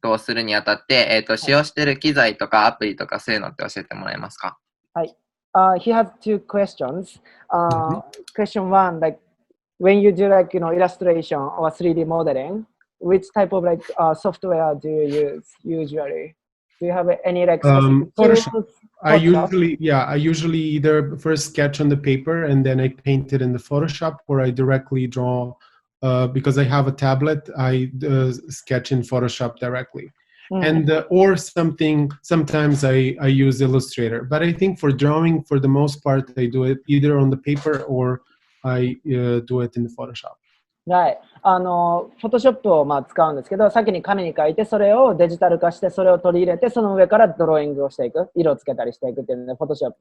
トをするにあたって、使用している機材とかアプリとかそういうのって教えてもらえますか？はい。He has two questions. Question one, like, when you do like, illustration or 3D modeling, which type of like software do you use usually? Do you have any like Photoshop. I usually either first sketch on the paper and then I paint it in the Photoshop, or I directly draw. Because I have a tablet, I sketch in Photoshop directly. And or sometimes I use Illustrator. But I think for drawing, for the most part, I do it either on the paper or I do it in the Photoshop. はい。Photoshop を使うんですけど、先に紙に書いて、それをデジタル化して、それを取り入れて、その上からドローイングをしていく。色をつけたりしていくっていうので、Photoshop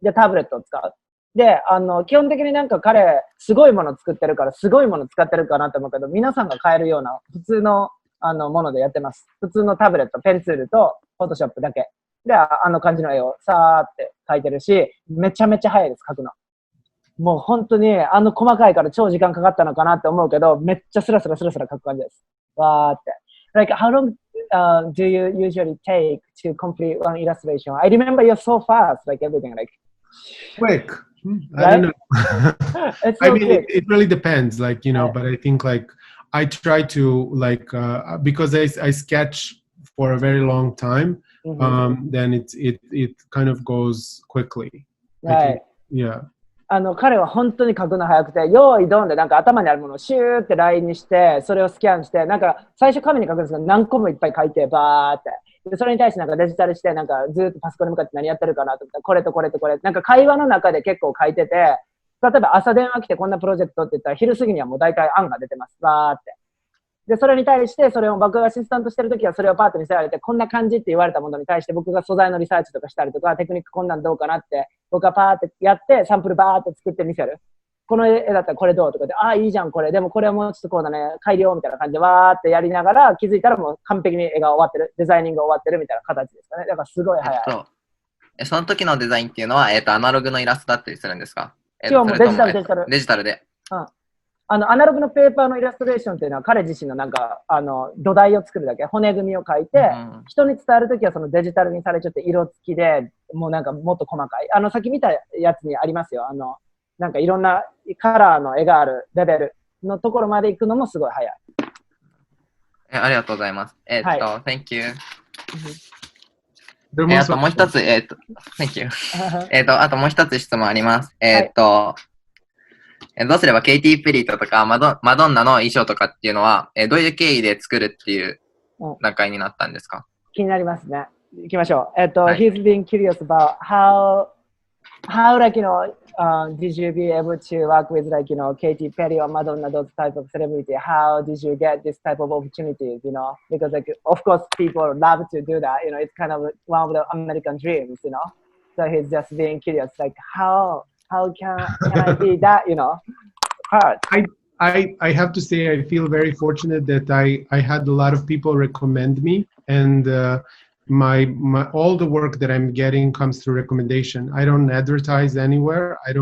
でタブレットを使う。で、基本的になんか彼、すごいもの作ってるから、すごいもの使ってるかなと思うけど、皆さんが買えるような普通の、ものでやってます。普通のタブレット、ペンツールと Photoshop だけ。で、感じの絵をさーって描いてるし、めちゃめちゃ早いです、描くの。もう本当に、細かいから超時間かかったのかなって思うけど、めっちゃスラスラ描く感じです。わーって。Like, how long do you usually take to complete one illustration? I remember you're so fast, like everything, like... Quick. I don't know. I mean, it really depends, like, but I think like I try to like, because I sketch for a very long time, then it kind of goes quickly. Right. Yeah. 彼は本当に書くの早くて、用意ドンでなんか頭にあるものをシューってラインにして、それをスキャンして、なんか最初紙に書くんですけど、何個もいっぱい書いて、バーって。でそれに対してなんかデジタルして、なんかずっとパソコンに向かって何やってるかなと思ったら、これとこれとこれ。なんか会話の中で結構書いてて、例えば朝電話来てこんなプロジェクトって言ったら、昼過ぎにはもう大体案が出てます。バーって。で、それに対して、それを僕がアシスタントしてるときはそれをパーッと見せられて、こんな感じって言われたものに対して僕が素材のリサーチとかしたりとか、テクニックこんなんどうかなって、僕がパーってやって、サンプルバーって作って見せる。この絵だったらこれどうとかで、ああ、いいじゃん、これ。でもこれはもうちょっとこうだね、改良みたいな感じでわーってやりながら、気づいたらもう完璧に絵が終わってる。デザイニングが終わってるみたいな形ですかね。だからすごい早い。その時のデザインっていうのは、アナログのイラストだったりするんですか？今日もデジタル。デジタルで。アナログのペーパーのイラストレーションっていうのは彼自身のなんか、土台を作るだけ、骨組みを書いて、人に伝えるときはそのデジタルにされちゃって色付きで、もうなんかもっと細かい。さっき見たやつにありますよ。なんかいろんなカラーの絵があるレベルのところまで行くのもすごい早い。ありがとうございます。はい、Thank you. あともう一つ、Thank you. あともう一つ質問あります。どうすればケイティ・ペリーとかマドンナの衣装とかっていうのは、どういう経緯で作るっていう段階になったんですか？気になりますね。行きましょう。He's been curious about how like, did you be able to work with like, Katy Perry or Madonna, those type of celebrity? How did you get this type of opportunities, Because like, of course, people love to do that, it's kind of one of the American dreams, So he's just being curious, like, how can I be that, part? I have to say I feel very fortunate that I had a lot of people recommend me, and my all the work that I'm getting comes through recommendation. I don't advertise anywhere. I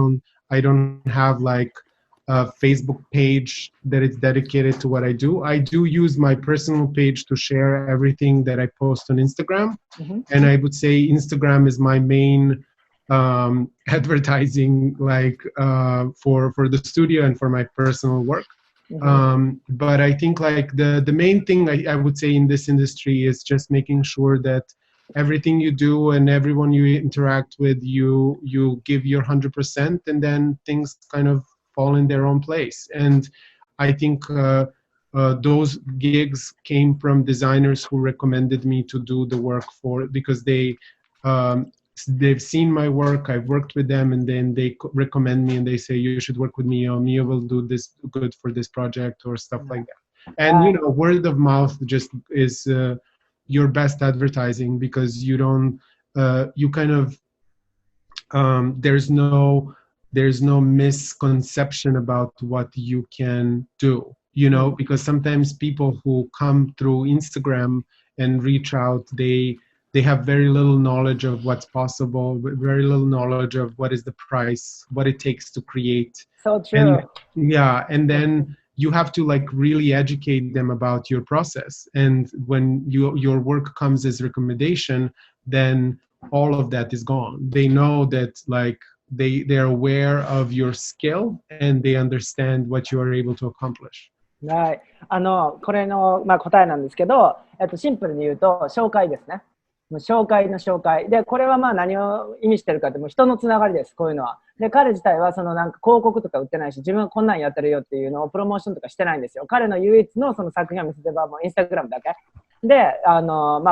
don't have like a Facebook page that is dedicated to what I do. I do use my personal page to share everything that I post on Instagram, and I would say Instagram is my main advertising, like for the studio and for my personal work. But I think like the main thing I would say in this industry is just making sure that everything you do and everyone you interact with, you give your 100%, and then things kind of fall in their own place. And I think those gigs came from designers who recommended me to do the work because they've seen my work, I've worked with them, and then they recommend me and they say, you should work with Mio. Mio will do this good for this project or stuff like that. And, word of mouth just is your best advertising, because you don't, you kind of, there's no misconception about what you can do, because sometimes people who come through Instagram and reach out, they have very little knowledge of what's possible, very little knowledge of what is the price, what it takes to create. So true. And then you have to like really educate them about your process. And when your work comes as recommendation, then all of that is gone. They know that like they're aware of your skill and they understand what you are able to accomplish. はい。これの、答えなんですけど、シンプルに言うと、紹介ですね。もう紹介の紹介。で、これは何を意味してるかって、もう人のつながりです、こういうのは。で、彼自体は、なんか広告とか売ってないし、自分はこんなんやってるよっていうのをプロモーションとかしてないんですよ。彼の唯一のその作品を見せてば、もうインスタグラムだけ。で、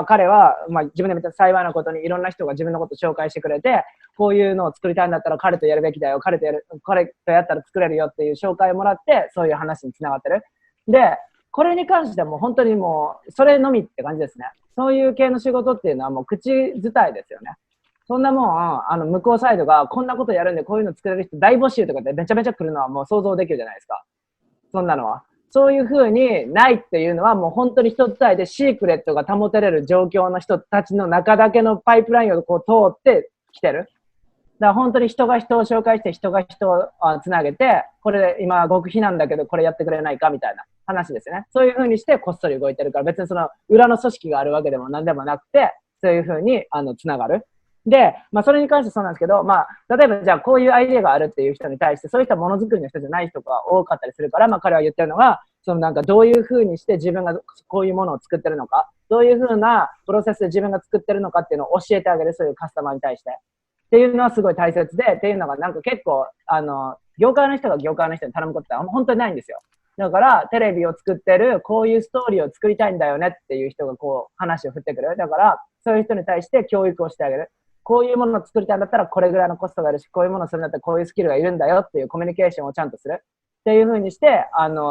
彼は、自分で見た幸いなことにいろんな人が自分のことを紹介してくれて、こういうのを作りたいんだったら彼とやるべきだよ、彼とやったら作れるよっていう紹介をもらって、そういう話につながってる。で、これに関してはもう本当にもう、それのみって感じですね。そういう系の仕事っていうのはもう口伝えですよね。そんなもん、向こうサイドがこんなことやるんでこういうの作れる人大募集とかでめちゃめちゃ来るのはもう想像できるじゃないですか。そんなのは。そういう風にないっていうのはもう本当に人伝えでシークレットが保てれる状況の人たちの中だけのパイプラインをこう通ってきてる。だから本当に人が人を紹介して人が人をつなげて、これ今極秘なんだけどこれやってくれないかみたいな話ですね。そういう風にしてこっそり動いてるから、別にその裏の組織があるわけでも何でもなくて、そういう風につながる。で、それに関してそうなんですけど、例えばじゃあこういうアイデアがあるっていう人に対して、そういったものづくりの人じゃない人が多かったりするから、彼は言ってるのが、なんかどういう風にして自分がこういうものを作ってるのか、どういう風なプロセスで自分が作ってるのかっていうのを教えてあげる、そういうカスタマーに対して。っていうのはすごい大切で、っていうのがなんか結構、業界の人が業界の人に頼むことって本当にないんですよ。だから、テレビを作ってる、こういうストーリーを作りたいんだよねっていう人がこう、話を振ってくる。だから、そういう人に対して教育をしてあげる。こういうものを作りたいんだったら、これぐらいのコストがあるし、こういうものをするんだったら、こういうスキルがいるんだよっていうコミュニケーションをちゃんとする。っていう風にして、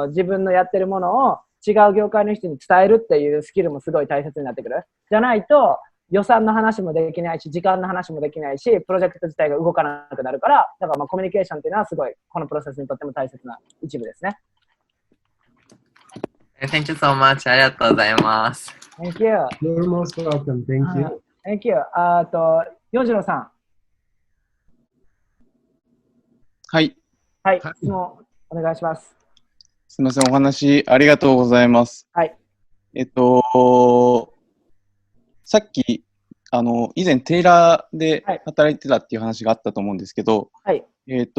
自分のやってるものを違う業界の人に伝えるっていうスキルもすごい大切になってくる。じゃないと、予算の話もできないし、時間の話もできないし、プロジェクト自体が動かなくなるから、だからコミュニケーションっていうのはすごい、このプロセスにとっても大切な一部ですね。Thank you so much. ありがとうございます。Thank you. You're most welcome. Thank you. Thank you. 洋次郎さん。はい。はい。質問お願いします。すみません。お話ありがとうございます。はい。さっき、以前テイラーで働いてたっていう話があったと思うんですけど、はい。結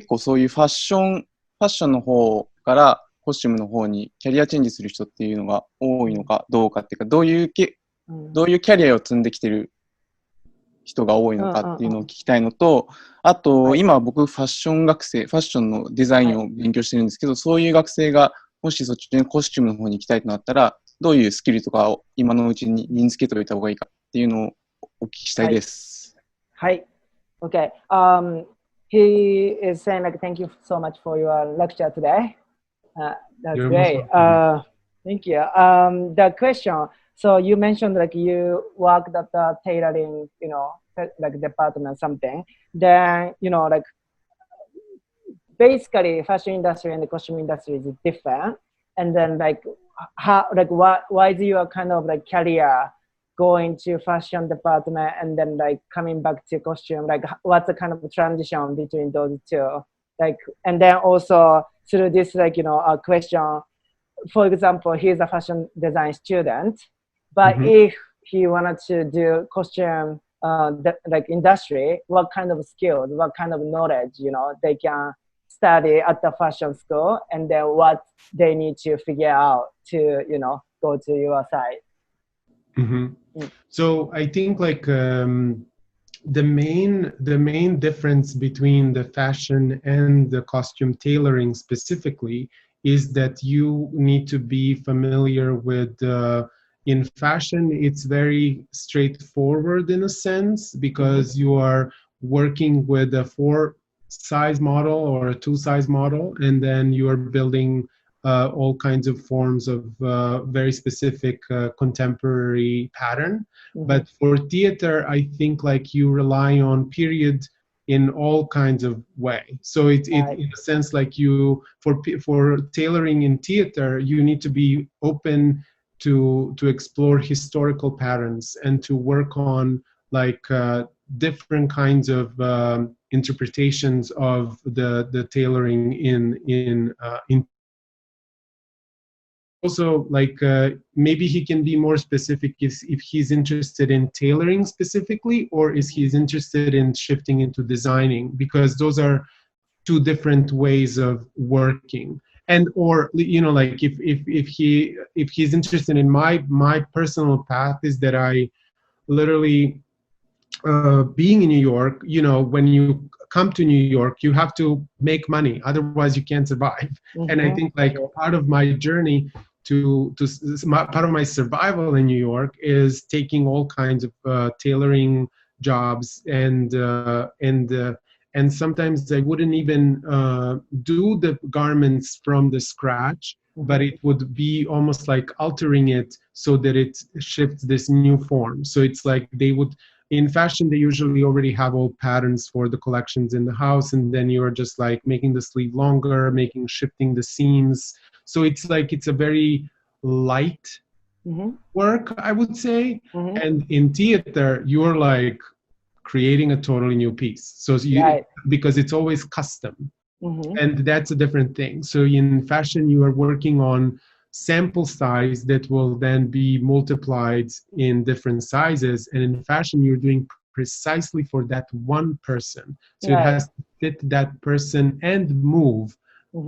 構そういうファッションの方からコスチュームの方にキャリアチェンジする人っていうのが多いのかどうかっていうか、どういうキャリアを積んできてる人が多いのかっていうのを聞きたいのと、あと、今僕ファッションのデザインを勉強してるんですけど、そういう学生がもしそっちのコスチュームの方に行きたいとなったら、どういうスキルとかを今のうちに身につけておいた方がいいかっていうのをお聞きしたいです。はい。Okay. He is saying like, thank you so much for your lecture today. That's You're great. Thank you. The question, so you mentioned like you worked at the tailoring, like department or something. Then, like basically fashion industry and the costume industry is different. And then like, why is your kind of like career going to fashion department and then like coming back to costume? Like what's the kind of transition between those two? Like, and then also through this, like, a question, for example, he's a fashion design student, but if he wanted to do costume, like industry, what kind of skills, what kind of knowledge, they can study at the fashion school, and then what they need to figure out to, go to your side. So I think like the main difference between the fashion and the costume tailoring specifically is that you need to be familiar with in fashion it's very straightforward in a sense because you are working with a 4-size model or a 2-size model, and then you are building all kinds of forms of very specific contemporary pattern. But for theater, I think like you rely on period in all kinds of way. So it in a sense like you for tailoring in theater, you need to be open to explore historical patterns and to work on like different kinds of interpretations of the tailoring in also like maybe he can be more specific if he's interested in tailoring specifically, or is he's interested in shifting into designing, because those are two different ways of working. And or like if he's interested in my personal path is that I literally being in New York, when you come to New York, you have to make money, otherwise you can't survive. And I think like part of my journey part of my survival in New York is taking all kinds of tailoring jobs, and sometimes I wouldn't even do the garments from the scratch, but it would be almost like altering it so that it shifts this new form. So it's like in fashion, they usually already have all patterns for the collections in the house, and then you're just like making the sleeve longer, shifting the seams. So it's like it's a very light work, I would say. And in theater, you're like creating a totally new piece. So because it's always custom, and that's a different thing. So in fashion, you are working on sample size that will then be multiplied in different sizes, and in fashion you're doing precisely for that one person, so it has to fit that person and move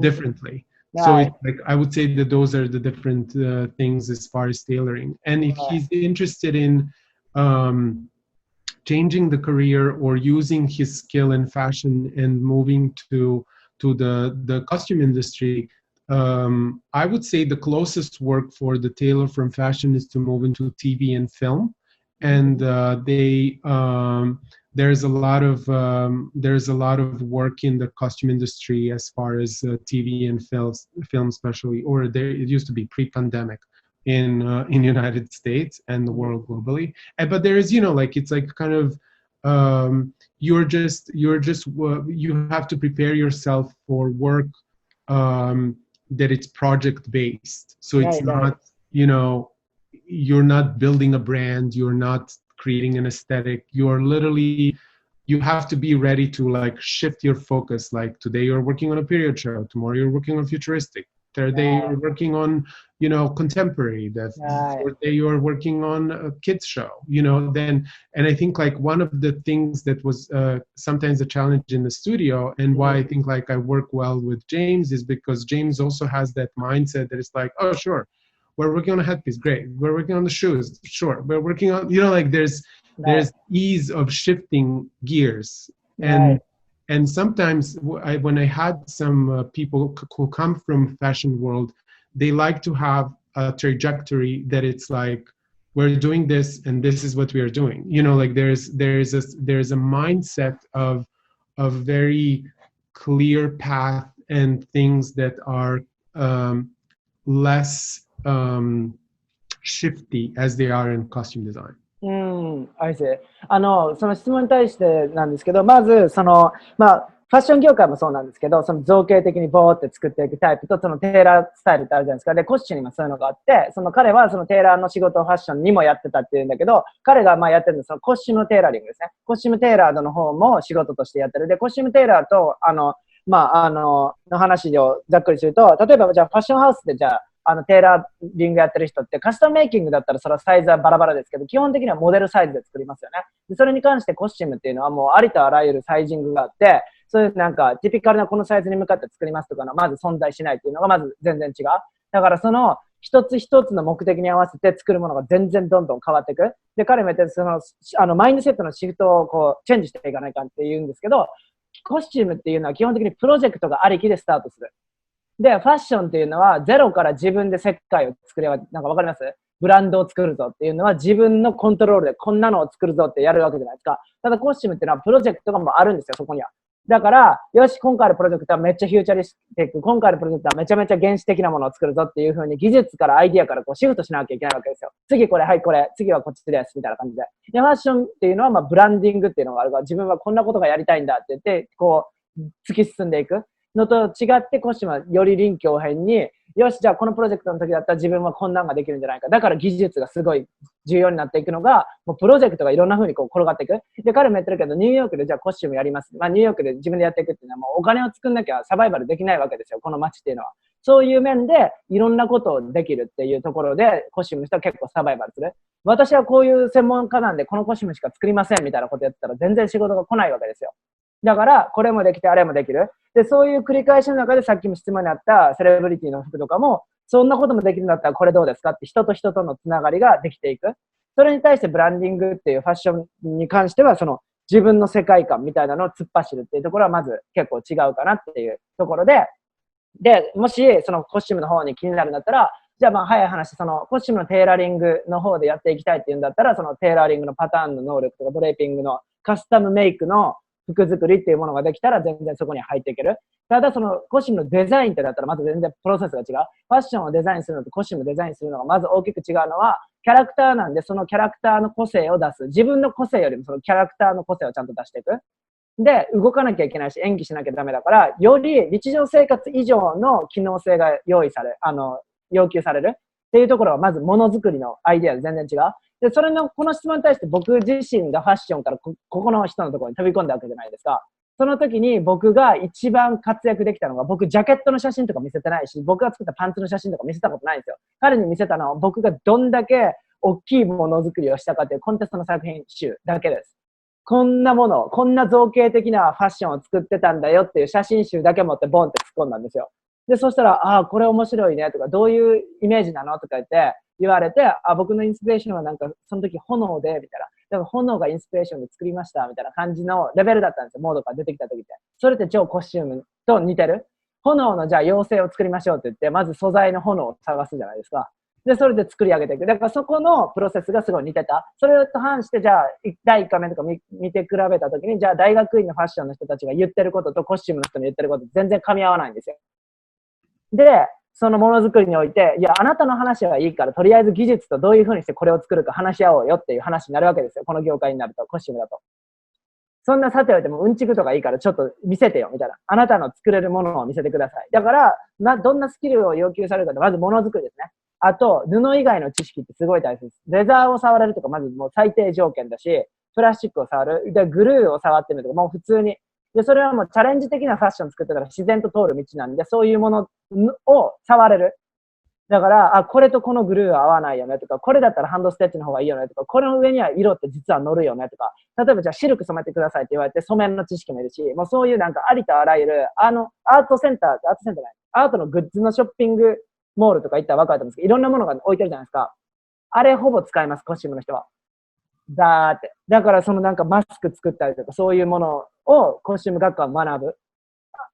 differently. So it's like I would say that those are the different things as far as tailoring. And if he's interested in changing the career or using his skill in fashion and moving to the costume industry, I would say the closest work for the tailor from fashion is to move into TV and film, and there's a lot of work in the costume industry as far as TV and film especially, or it used to be pre-pandemic in United States and the world globally. But there is like it's like kind of you have to prepare yourself for work that it's project based. So it's not, you're not building a brand, you're not creating an aesthetic, you have to be ready to like shift your focus. Like today you're working on a period show, tomorrow you're working on futuristic, third day you're working on, contemporary, fourth day you're working on a kids show, and I think like one of the things that was sometimes a challenge in the studio, and why I think like I work well with James, is because James also has that mindset that it's like, oh sure, we're working on a headpiece, great, we're working on the shoes, sure, we're working on, like there's ease of shifting gears. And sometimes when I had some people who come from fashion world, they like to have a trajectory that it's like, we're doing this and this is what we are doing. Like there's a mindset of a very clear path and things that are less shifty as they are in costume design. I see. その質問に対してなんですけど、まずファッション業界もそうなんですけど、その造形的にボーって作っていくタイプと、そのテーラースタイルってあるじゃないですか。で、コスチュにもそういうのがあって、彼はそのテーラーの仕事をファッションにもやってたっていうんだけど、彼がやってるのはそのコスチュームテーラリングですね。コスチュームテーラードの方も仕事としてやってる。で、コスチュームテーラーと、の話をざっくりすると、例えばじゃあファッションハウスでじゃあ、テーラーリングやってる人ってカスタムメイキングだったらそれはサイズはバラバラですけど、基本的にはモデルサイズで作りますよね。でそれに関してコスチュームっていうのはもうありとあらゆるサイジングがあって、そういうなんかティピカルなこのサイズに向かって作りますとかのまず存在しないっていうのがまず全然違う。だからその一つ一つの目的に合わせて作るものが全然どんどん変わっていく。で、彼も言ってそのマインドセットのシフトをこうチェンジしていかないかって言うんですけど、コスチュームっていうのは基本的にプロジェクトがありきでスタートする。で、ファッションっていうのはゼロから自分で世界を作れば、なんかわかります？ブランドを作るぞっていうのは自分のコントロールでこんなのを作るぞってやるわけじゃないですか。ただコスチュームっていうのはプロジェクトがもうあるんですよ、そこには。だから、よし、今回のプロジェクトはめっちゃフューチャリスティック、今回のプロジェクトはめちゃめちゃ原始的なものを作るぞっていう風に技術からアイディアからこうシフトしなきゃいけないわけですよ。次これ、はいこれ、次はこっちです、みたいな感じで。で、ファッションっていうのはブランディングっていうのがあるから、自分はこんなことがやりたいんだって言って、こう、突き進んでいくのと違って、コスチュームはより臨機応変に、よし、じゃあこのプロジェクトの時だったら自分はこんなんができるんじゃないか。だから技術がすごい重要になっていくのが、もうプロジェクトがいろんな風にこう転がっていく。で、彼も言ってるけど、ニューヨークでじゃあコスチュームやります。ニューヨークで自分でやっていくっていうのはもうお金を作んなきゃサバイバルできないわけですよ。この街っていうのは。そういう面でいろんなことをできるっていうところで、コスチュームの人は結構サバイバルする。私はこういう専門家なんで、このコスチュームしか作りませんみたいなことやってたら全然仕事が来ないわけですよ。だから、これもできて、あれもできる。で、そういう繰り返しの中でさっきも質問にあったセレブリティの服とかも、そんなこともできるんだったらこれどうですかって人と人とのつながりができていく。それに対してブランディングっていうファッションに関しては、その自分の世界観みたいなのを突っ走るっていうところはまず結構違うかなっていうところで、もしそのコスチュームの方に気になるんだったら、じゃあまあ早い話、そのコスチュームのテーラリングの方でやっていきたいっていうんだったら、そのテーラリングのパターンの能力とかドレーピングのカスタムメイクの服作りっていうものができたら全然そこに入っていける。ただそのコスチュームのデザインってだったらまず全然プロセスが違う。ファッションをデザインするのとコスチュームをデザインするのがまず大きく違うのは、キャラクターなんでそのキャラクターの個性を出す。自分の個性よりもそのキャラクターの個性をちゃんと出していく。で、動かなきゃいけないし演技しなきゃダメだから、より日常生活以上の機能性が要求されるっていうところはまずものづくりのアイデアで全然違う。で、この質問に対して僕自身がファッションからここの人のところに飛び込んだわけじゃないですか。その時に僕が一番活躍できたのが、僕ジャケットの写真とか見せてないし、僕が作ったパンツの写真とか見せたことないんですよ。彼に見せたのは僕がどんだけ大きいものづくりをしたかというコンテストの作品集だけです。こんなもの、こんな造形的なファッションを作ってたんだよっていう写真集だけ持ってボンって突っ込んだんですよ。で、そしたら、ああ、これ面白いねとか、どういうイメージなのとか言われて、僕のインスピレーションはなんか、その時炎で、みたいな。だから炎がインスピレーションで作りました、みたいな感じのレベルだったんですよ。モードから出てきた時って。それって超コスチュームと似てる。炎のじゃあ妖精を作りましょうって言って、まず素材の炎を探すじゃないですか。で、それで作り上げていく。だからそこのプロセスがすごい似てた。それと反して、じゃあ、第1回目とか見て比べたときに、じゃあ大学院のファッションの人たちが言ってることとコスチュームの人の言ってること全然噛み合わないんですよ。で、そのものづくりにおいて、いや、あなたの話はいいから、とりあえず技術とどういう風にしてこれを作るか話し合おうよっていう話になるわけですよ。この業界になると、コスチュームだと。そんなさておいてもうんちくとかいいからちょっと見せてよみたいな。あなたの作れるものを見せてください。だから、どんなスキルを要求されるかって、まずものづくりですね。あと、布以外の知識ってすごい大切です。レザーを触れるとか、まずもう最低条件だし、プラスチックを触る。で、グルーを触ってみるとか、もう普通に。で、それはもうチャレンジ的なファッション作ってたら自然と通る道なんで、そういうものを触れる。だから、これとこのグルーは合わないよねとか、これだったらハンドステッチの方がいいよねとか、これの上には色って実は乗るよねとか、例えばじゃあシルク染めてくださいって言われて染めの知識もいるし、もうそういうなんかありとあらゆる、アートセンターない、アートのグッズのショッピングモールとか行ったら分かると思うんですけど、いろんなものが置いてるじゃないですか。あれほぼ使います、コスチュームの人は。だーって。だからそのなんかマスク作ったりとか、そういうものをコスチューム学科を学ぶ。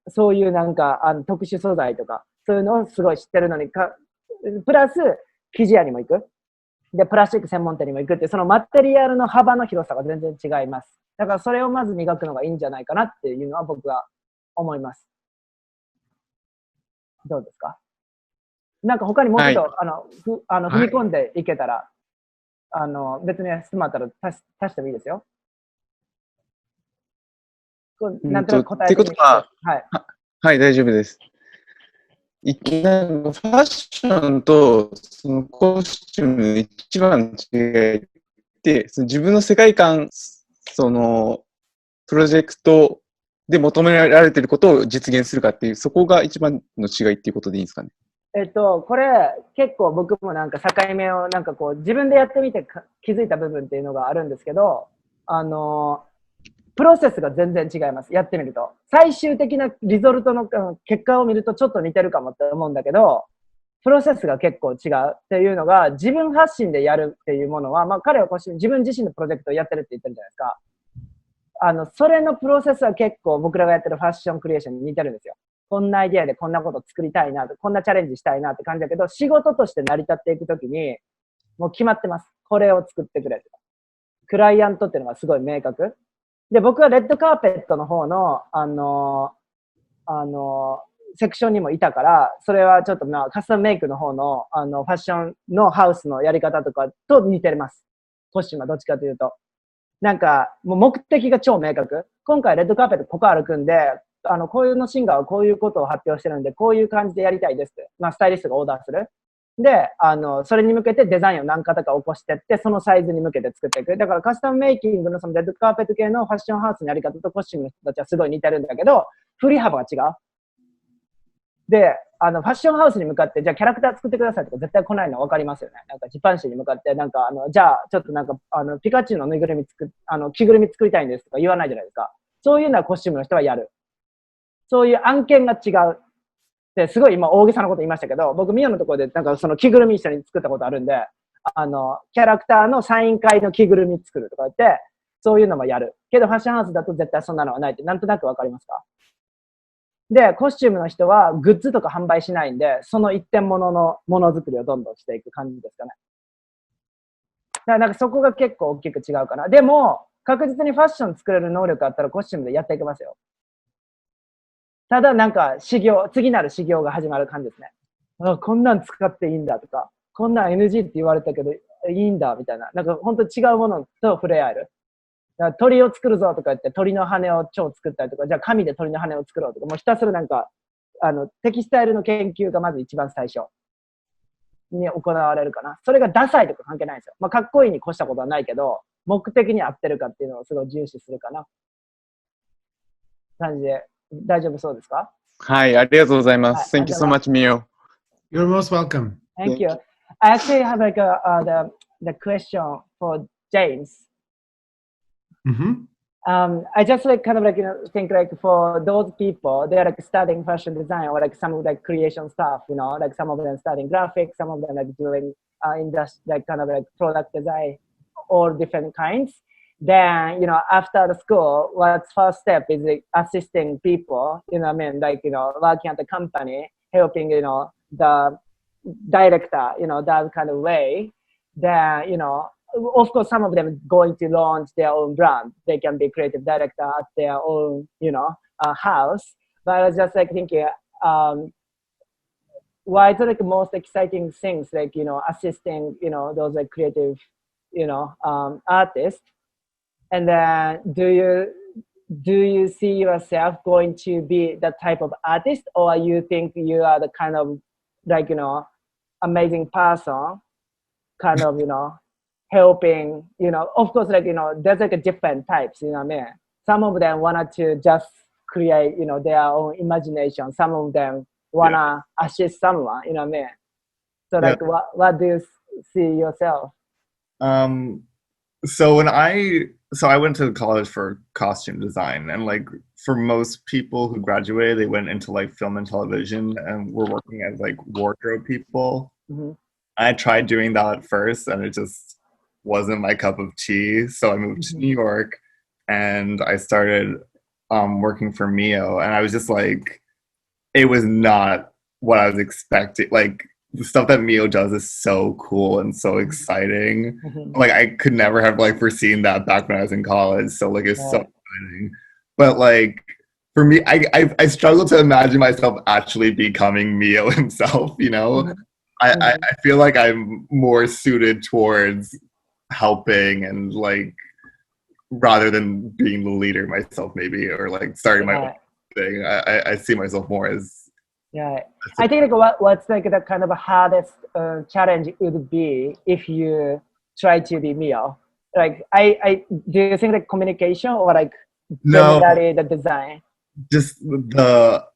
そういうなんか特殊素材とか、そういうのをすごい知ってるのにプラス、生地屋にも行く。で、プラスチック専門店にも行くって、そのマテリアルの幅の広さが全然違います。だからそれをまず磨くのがいいんじゃないかなっていうのは僕は思います。どうですか？なんか他にもうちょっと、はい、踏み込んでいけたら、別に質問あったら足してもいいですよ。なんとなく答えてみて。ってことは、はい、大丈夫です。なんかファッションとそのコスチュームの一番の違いって、その自分の世界観、そのプロジェクトで求められていることを実現するかっていう、そこが一番の違いっていうことでいいんですかね。これ結構僕もなんか境目をなんかこう自分でやってみて気づいた部分っていうのがあるんですけど、プロセスが全然違います。やってみると。最終的なリゾルトの結果を見るとちょっと似てるかもって思うんだけど、プロセスが結構違うっていうのが、自分発信でやるっていうものは、彼は自分自身のプロジェクトをやってるって言ってるじゃないですか。それのプロセスは結構僕らがやってるファッションクリエーションに似てるんですよ。こんなアイデアでこんなこと作りたいなと、こんなチャレンジしたいなって感じだけど、仕事として成り立っていくときに、もう決まってます。これを作ってくれとか。クライアントっていうのがすごい明確。で、僕はレッドカーペットの方の、セクションにもいたから、それはちょっとカスタムメイクの方の、ファッションのハウスのやり方とかと似てます。コスチュームはどっちかというと。なんか、もう目的が超明確。今回レッドカーペットここ歩くんで、こういうのシンガーはこういうことを発表してるんで、こういう感じでやりたいですって。スタイリストがオーダーする。で、それに向けてデザインを何型か起こしてって、そのサイズに向けて作っていく。だからカスタムメイキングのそのレッドカーペット系のファッションハウスのやり方とコスチュームの人たちはすごい似てるんだけど、振り幅が違う。で、ファッションハウスに向かって、じゃあキャラクター作ってくださいとか絶対来ないの分かりますよね。なんか、ジパンシーに向かって、なんか、じゃあ、ちょっとなんか、ピカチュウのぬいぐるみ着ぐるみ作りたいんですとか言わないじゃないですか。そういうのはコスチュームの人はやる。そういう案件が違う。で、すごい今大げさなこと言いましたけど、僕、ミオのところで、なんかその着ぐるみ一緒に作ったことあるんで、キャラクターのサイン会の着ぐるみ作るとか言って、そういうのもやる。けど、ファッションハウスだと絶対そんなのはないって、なんとなくわかりますか？で、コスチュームの人はグッズとか販売しないんで、その一点物のものづくりをどんどんしていく感じですかね。だからなんかそこが結構大きく違うかな。でも、確実にファッション作れる能力あったらコスチュームでやっていけますよ。ただなんか次なる修行が始まる感じですね。こんなん使っていいんだとか、こんなん NG って言われたけどいいんだみたいな。なんか本当違うものと触れ合える。だから鳥を作るぞとか言って鳥の羽を超作ったりとか、じゃあ紙で鳥の羽を作ろうとか、もうひたすらなんか、テキスタイルの研究がまず一番最初に行われるかな。それがダサいとか関係ないんですよ。まあかっこいいに越したことはないけど、目的に合ってるかっていうのをすごい重視するかな。感じで、大丈夫そうですか？はい、ありがとうございます。Thank you so much, Mio. You're most welcome. Thank you. I actually have like the question for James. I just like kind of like think like for those people they're like studying fashion design or like some of like creation stuff, like some of them studying graphics, some of them like doing like kind of like product design, all different kinds. Then after the school, what's first step is like assisting people, I mean, like working at the company, helping the director, that kind of way. Then of course, some of them going to launch their own brand. They can be creative director at their own, house. But I was just like thinking, why is it like the most exciting things, like, assisting, those like creative, artists. And then do you see yourself going to be that type of artist, or you think you are the kind of like, amazing person, kind of, helping, of course, like, there's like a different types, what I mean? Some of them wanted to just create, their own imagination. Some of them wanna assist someone, what I mean? So like, what do you see yourself? So I went to college for costume design, and like for most people who graduated, they went into like film and television and were working as like wardrobe people. I tried doing that at first, and it just wasn't my cup of tea. So I moved to New York, and I started working for Mio, and I was just like, it was not what I was expecting. Like, the stuff that Mio does is so cool and so exciting. Like, I could never have like foreseen that back when I was in college. So like, it's so exciting. But like, for me, I struggle to imagine myself actually becoming Mio himself, I feel like I'm more suited towards helping and like, rather than being the leader myself maybe, or like starting my own thing. I see myself more as I think like what's like the kind of hardest challenge would be if you try to be Mio. Like I do you think like communication or like generally the design? Just the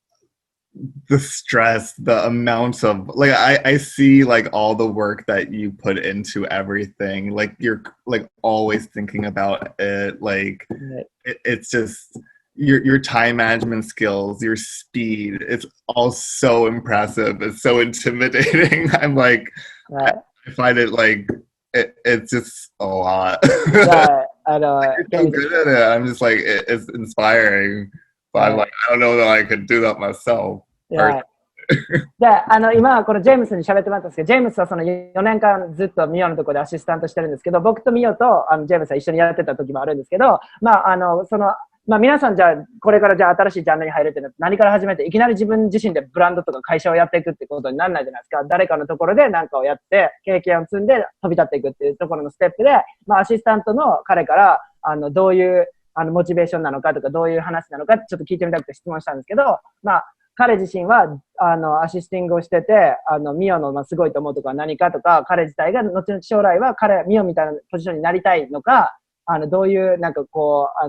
stress, the amount of like I see like all the work that you put into everything. Like you're like always thinking about it. Like it's just your time management skills, your speed. It's all so impressive. It's so intimidating. I'm like, I find it like it's just a lot. I know. You're so good at it. I'm just like it's inspiring. But I'm like, I don't know that I could do that myself. で、今このジェームスに喋ってもらったんですけど、ジェームスはその4年間ずっとミオのところでアシスタントしてるんですけど、僕とミオとジェームスは一緒にやってた時もあるんですけど、皆さんじゃあこれからじゃあ新しいジャンルに入るって何から始めて、いきなり自分自身でブランドとか会社をやっていくってことにならないじゃないですか。誰かのところで何かをやって経験を積んで飛び立っていくっていうところのステップで、アシスタントの彼からどういうモチベーションなのかとかどういう話なのかってちょっと聞いてみたくて質問したんですけど、彼自身はアシスティングをしててミオのすごいと思うところは何かとか、彼自体が後々将来はミオみたいなポジションになりたいのか、どういうなんかこう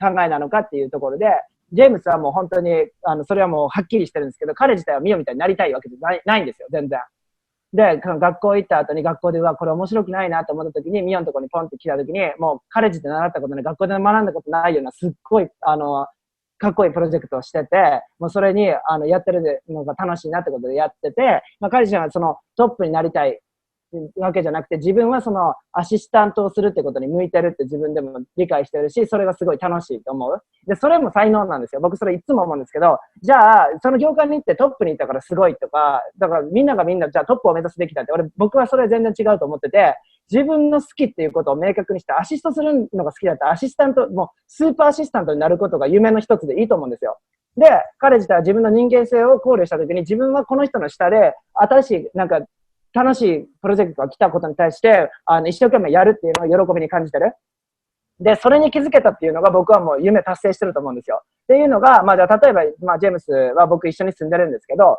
考えなのかっていうところで、ジェームスはもう本当に、それはもうはっきりしてるんですけど、彼自体はミオみたいになりたいわけじゃないんですよ、全然。で、学校行った後に学校でこれ面白くないなと思った時に、ミオのところにポンって来た時に、もう彼自体習ったことない、学校で学んだことないような、すっごい、かっこいいプロジェクトをしてて、もうそれに、やってるのが楽しいなってことでやってて、まあ彼自身はそのトップになりたいわけじゃなくて、自分はそのアシスタントをするってことに向いてるって自分でも理解してるし、それがすごい楽しいと思う。で、それも才能なんですよ。僕それいつも思うんですけど、じゃあ、その業界に行ってトップに行ったからすごいとか、だからみんながみんなじゃあトップを目指すべきだって、僕はそれ全然違うと思ってて、自分の好きっていうことを明確にしてアシストするのが好きだったらアシスタント、もうスーパーアシスタントになることが夢の一つでいいと思うんですよ。で、彼自体は自分の人間性を考慮したときに自分はこの人の下で新しいなんか楽しいプロジェクトが来たことに対して一生懸命やるっていうのを喜びに感じてる。で、それに気づけたっていうのが僕はもう夢達成してると思うんですよ。っていうのが、まあじゃあ例えば、まあジェームスは僕一緒に住んでるんですけど、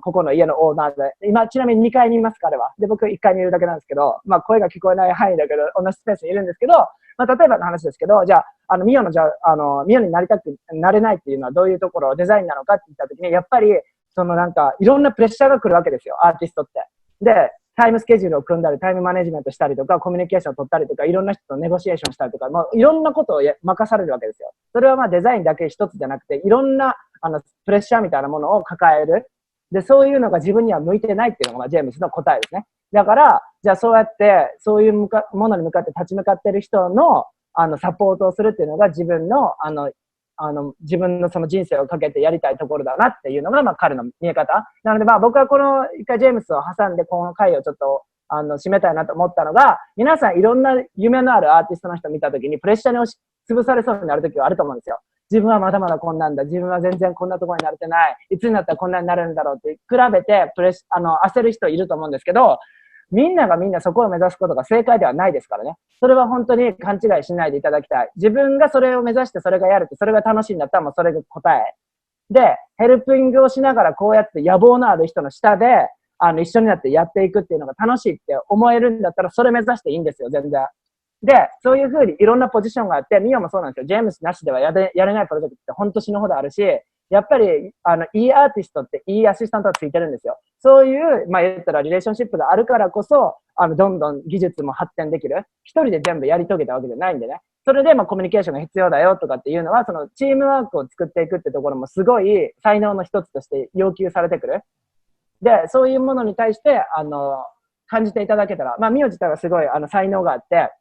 ここの家のオーナーで、今ちなみに2階にいます彼は。で、僕1階にいるだけなんですけど、まあ声が聞こえない範囲だけど、同じスペースにいるんですけど、まあ例えばの話ですけど、じゃあ、ミオになれないっていうのはどういうところ、デザインなのかって言ったときに、やっぱり、そのなんか、いろんなプレッシャーが来るわけですよ、アーティストって。で、タイムスケジュールを組んだり、タイムマネジメントしたりとか、コミュニケーションを取ったりとか、いろんな人とネゴシエーションしたりとか、まあ、いろんなことを任されるわけですよ。それはまあデザインだけ一つじゃなくて、いろんなプレッシャーみたいなものを抱える。で、そういうのが自分には向いてないっていうのがジェームスの答えですね。だから、じゃあそうやって、そういうものに向かって立ち向かっている人の、サポートをするっていうのが自分の、自分のその人生をかけてやりたいところだなっていうのが、まあ彼の見え方。なのでまあ僕はこの一回ジェームスを挟んでこの回をちょっと、締めたいなと思ったのが、皆さんいろんな夢のあるアーティストの人を見たときにプレッシャーに押し潰されそうになるときはあると思うんですよ。自分はまだまだこんなんだ。自分は全然こんなところになれてない。いつになったらこんなになるんだろうって比べて焦る人いると思うんですけど、みんながみんなそこを目指すことが正解ではないですからね。それは本当に勘違いしないでいただきたい。自分がそれを目指してそれがやるって、それが楽しいんだったらもうそれが答え。で、ヘルピングをしながらこうやって野望のある人の下で、一緒になってやっていくっていうのが楽しいって思えるんだったら、それ目指していいんですよ、全然。で、そういう風にいろんなポジションがあって、ミオもそうなんですよ。ジェームスなしではやれないプロジェクトって本当死ぬほどあるし、やっぱり、いいアーティストっていいアシスタントがついてるんですよ。そういう、まあ言ったらリレーションシップがあるからこそ、どんどん技術も発展できる。一人で全部やり遂げたわけじゃないんでね。それで、まあコミュニケーションが必要だよとかっていうのは、そのチームワークを作っていくってところもすごい才能の一つとして要求されてくる。で、そういうものに対して、感じていただけたら、まあミオ自体はすごい、才能があって、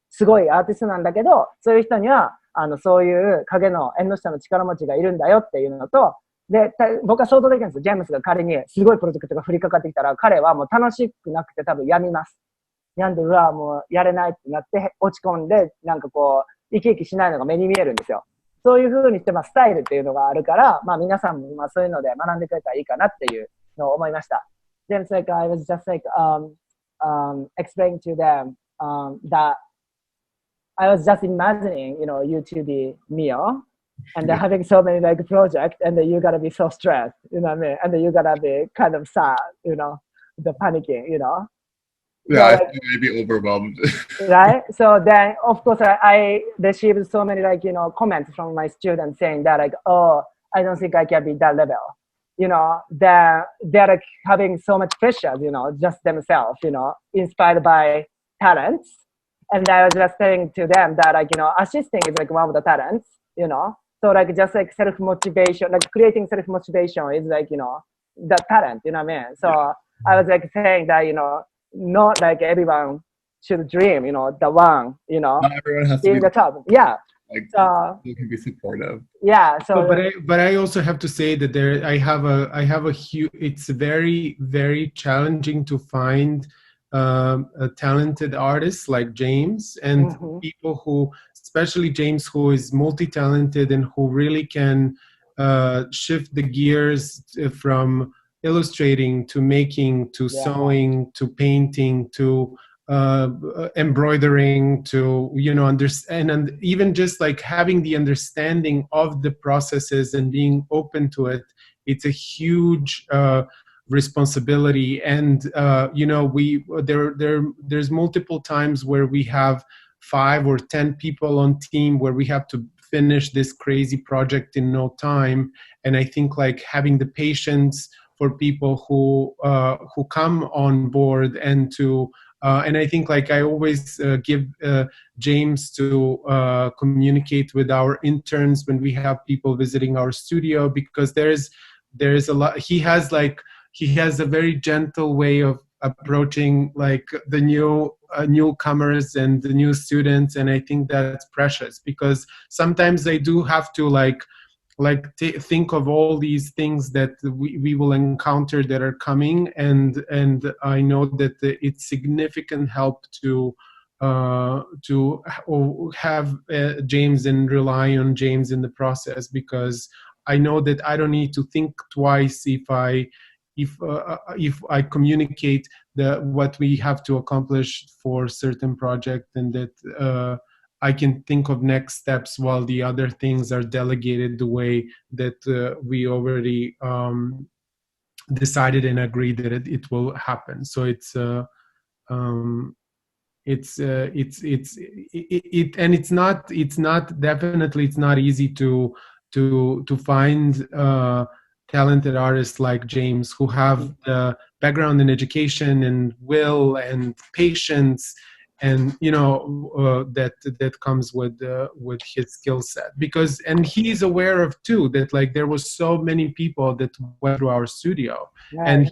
すごいアーティストなんだけど、そういう人には、そういう影の縁の下の力持ちがいるんだよっていうのと、で、僕は想像できるんですよ。ジェームスが彼にすごいプロジェクトが降りかかってきたら、彼はもう楽しくなくて多分病みます。病んで、うわ、もうやれないってなって落ち込んで、なんかこう、生き生きしないのが目に見えるんですよ。そういう風にして、まあ、スタイルっていうのがあるから、まあ、皆さんも、まあ、そういうので学んでくれたらいいかなっていうのを思いました。Then, like, I was just like, explaining to them, that I was just imagining, you to be Mio, and they're having so many like projects, and then you gotta be so stressed, you know what I mean? And then you gotta be kind of sad, the panicking, Yeah, so, I think I'd be overwhelmed. right? So then, of course, I received so many like, comments from my students saying that like, oh, I don't think I can be that level. They're like having so much pressure, just themselves, inspired by talents. And I was just saying to them that like, assisting is like one of the talents, So like just like self-motivation, like creating self-motivation is like, the talent, you know what I mean? So yeah. I was like saying that, not like everyone should dream, the one, Not everyone has to be the top. Yeah. Like, so you can be supportive. Yeah. So, but I also have to say that I have a huge. It's very, very challenging to find talented artists like James and people who, especially James, who is multi-talented and who really can shift the gears from illustrating to making to sewing to painting to embroidering to understand, and even just like having the understanding of the processes and being open to it. It's a huge responsibility, and there's multiple times where we have 5 or 10 people on team where we have to finish this crazy project in no time. And I think like having the patience for people who come on board and to and I think like I always give James to communicate with our interns when we have people visiting our studio, because there's a lot. He has a very gentle way of approaching like the newcomers and the new students, and I think that's precious, because sometimes I do have to think of all these things that we will encounter that are coming, and I know that it's significant help to have James and rely on James in the process, because I know that I don't need to think twice if I communicate what we have to accomplish for certain project, and that I can think of next steps while the other things are delegated the way that we already decided and agreed that it will happen. So it's not easy to find talented artists like James who have the background in education and will and patience, and that comes with his skill set, and he's aware of too that like there was so many people that went through our studio, right. And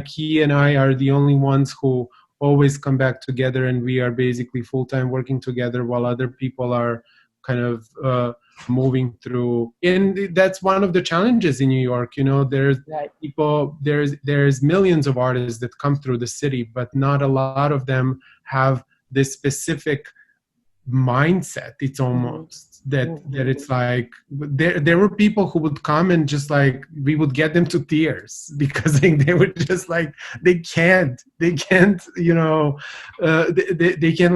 he and I are the only ones who always come back together, and we are basically full-time working together while other people are kind of moving through. And that's one of the challenges in New York. There's right. There's millions of artists that come through the city, but not a lot of them have this specific mindset. It's almost that it's like there were people who would come and just like we would get them to tears because they would just like they can't they can't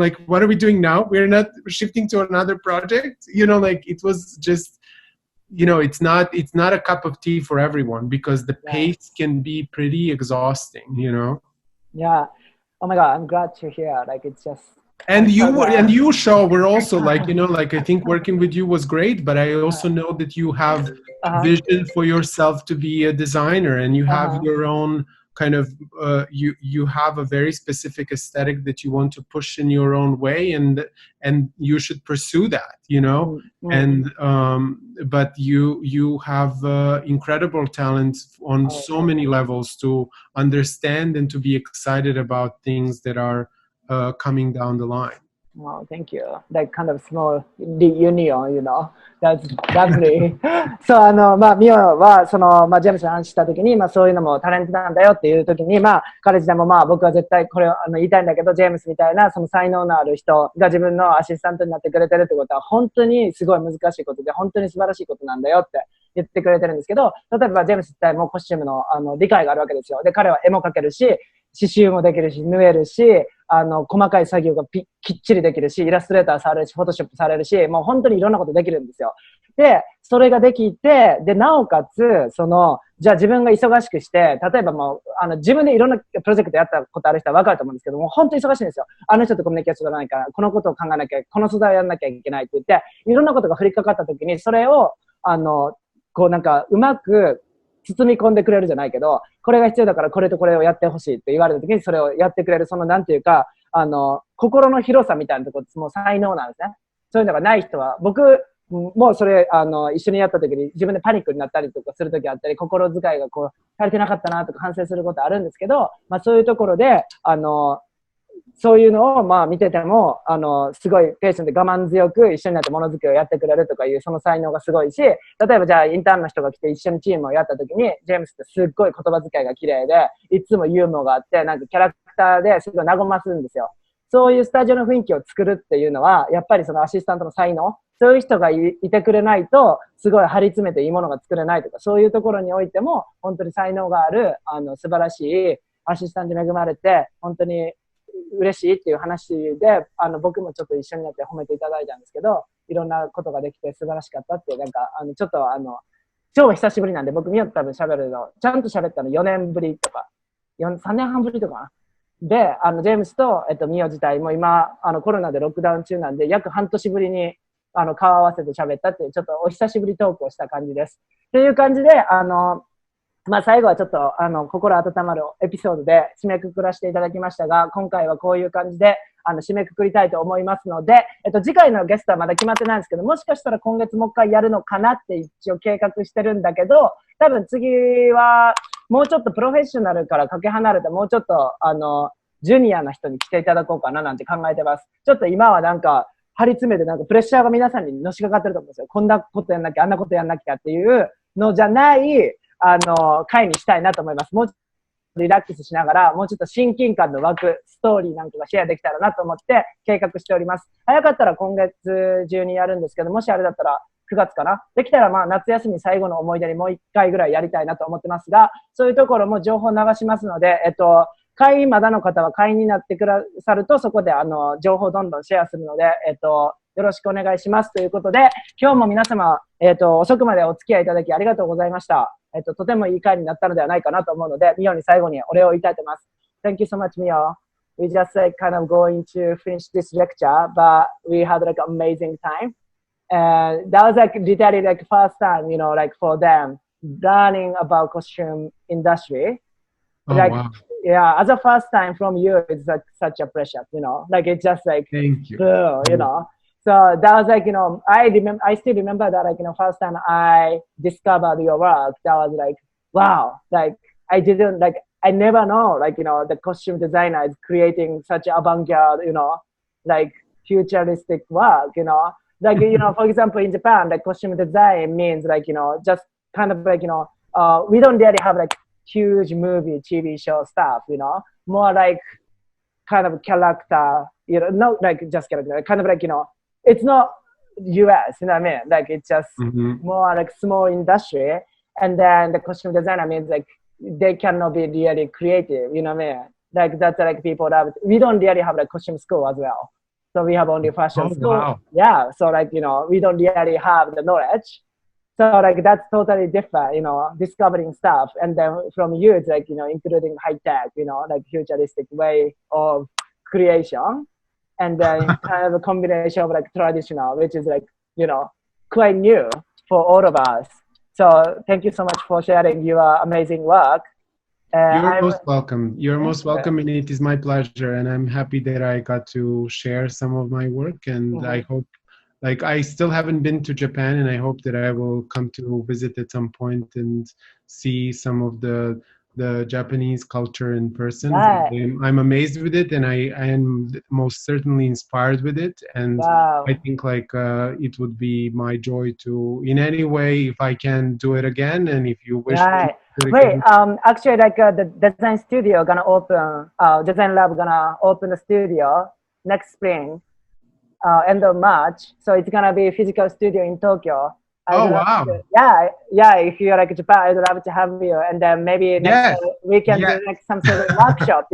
like, what are we doing now? We're not shifting to another project. Like it was just it's not a cup of tea for everyone, because the pace can be pretty exhausting. Yeah. Oh my God, I'm glad to hear. Like it's just. And you, Sho, we're also like I think working with you was great, but I also know that you have vision for yourself to be a designer, and you have your own kind of you have a very specific aesthetic that you want to push in your own way, and you should pursue that, and but you have incredible talent on so many levels to understand and to be excited about things that are coming down the line. Wow, thank you. Like kind of small union, That's lovely. そう、ミオはジェームスの話したときに、そういうのもタレントなんだよっていうときに、彼自体も僕は絶対これを言いたいんだけど、ジェームスみたいなその才能のある人が自分のアシスタントになってくれてるってことは本当にすごい難しいことで、本当に素晴らしいことなんだよって言ってくれてるんですけど、例えばジェームス自体もコスチュームの理解があるわけですよ。で、彼は絵も描けるし、刺繍もできるし、縫えるし、細かい作業がきっちりできるし、イラストレーターされるし、フォトショップされるし、もう本当にいろんなことできるんですよ。で、それができて、で、なおかつ、じゃあ自分が忙しくして、例えばもう、自分でいろんなプロジェクトやったことある人は分かると思うんですけども、本当に忙しいんですよ。あの人とコミュニケーションがないから、このことを考えなきゃ、この素材をやらなきゃいけないって言って、いろんなことが降りかかった時に、それを、うまく、包み込んでくれるじゃないけど、これが必要だからこれとこれをやってほしいって言われた時にそれをやってくれる、なんていうか、心の広さみたいなところ、もう才能なんですね。そういうのがない人は、僕もそれ、一緒にやった時に自分でパニックになったりとかする時あったり、心遣いが足りてなかったなとか反省することあるんですけど、そういうところで、そういうのを見てても、すごいペーションで我慢強く一緒になってものづくりをやってくれるとかいうその才能がすごいし、例えばじゃあインターンの人が来て一緒にチームをやった時に、ジェームスってすっごい言葉遣いが綺麗で、いつもユーモアがあって、なんかキャラクターですごい和ますんですよ。そういうスタジオの雰囲気を作るっていうのは、やっぱりそのアシスタントの才能、そういう人がいてくれないと、すごい張り詰めていいものが作れないとか、そういうところにおいても、本当に才能がある、素晴らしいアシスタントに恵まれて、本当に嬉しいっていう話で、僕もちょっと一緒になって褒めていただいたんですけど、いろんなことができて素晴らしかったって、なんか、ちょっと超久しぶりなんで、僕ミオと多分喋るの、ちゃんと喋ったの4年ぶりとか、3年半ぶりとかな。で、ジェームスと、ミオ自体も今、コロナでロックダウン中なんで、約半年ぶりに顔合わせて喋ったっていう、ちょっとお久しぶりトークをした感じです。っていう感じで、最後はちょっと、心温まるエピソードで締めくくらせていただきましたが、今回はこういう感じで、締めくくりたいと思いますので、次回のゲストはまだ決まってないんですけど、もしかしたら今月もう一回やるのかなって一応計画してるんだけど、多分次は、もうちょっとプロフェッショナルからかけ離れた、もうちょっと、ジュニアな人に来ていただこうかななんて考えてます。ちょっと今はなんか、張り詰めてなんかプレッシャーが皆さんにのしかかってると思うんですよ。こんなことやんなきゃ、あんなことやんなきゃっていうのじゃない、回にしたいなと思います。もうちょっとリラックスしながら、もうちょっと親近感の湧くストーリーなんかがシェアできたらなと思って計画しております。早かったら今月中にやるんですけど、もしあれだったら9月かな。できたらまあ夏休み最後の思い出にもう1回ぐらいやりたいなと思ってますが、そういうところも情報流しますので、会員まだの方は会員になってくださると、そこで情報どんどんシェアするので、よろしくお願いしますということで、今日も皆様、遅くまでお付き合いいただきありがとうございました。とてもいい回になったのではないかなと思うので、ミオに最後にお礼を言いたいと思います。Thank you so much, Mio. We just kind of going to finish this lecture, but we had like amazing time. And that was like literally like first time, like for them learning about costume industry. Oh, like, wow. Yeah, as a first time from you, it's like such a pressure, like it's just like, Thank you. So that was like, I still remember that, like, first time I discovered your work, that was like, wow, like, I never know, like, the costume designer is creating such avant-garde, like, futuristic work, like, for example, in Japan, like, costume design means, like, just kind of like, we don't really have, like, huge movie, TV show stuff, more like, kind of character, not like just character, kind of like, it's not US, you know what I mean? Like, it's just more like small industry. And then the costume designer means like, they cannot be really creative, you know what I mean? Like, that's like people that, we don't really have like costume school as well. So we have only fashion school. Wow. Yeah. So like, we don't really have the knowledge. So like, that's totally different, discovering stuff. And then from you, it's like, including high tech, like futuristic way of creation. And then kind of a combination of like traditional, which is like, quite new for all of us. So thank you so much for sharing your amazing work. You're most welcome. You're most welcome, and it is my pleasure. And I'm happy that I got to share some of my work. And I hope, like, I still haven't been to Japan, and I hope that I will come to visit at some point and see some of the Japanese culture in person. Right. I'm amazed with it, and I am most certainly inspired with it. And I think like it would be my joy to, in any way, if I can do it again, and if you wish. Right. Wait, actually, like the design studio gonna open, design lab gonna open the studio next spring, end of March. So it's gonna be a physical studio in Tokyo. Wow. Yeah. If you're like Japan, I'd love to have you. And then maybe next we can do like some sort of workshop,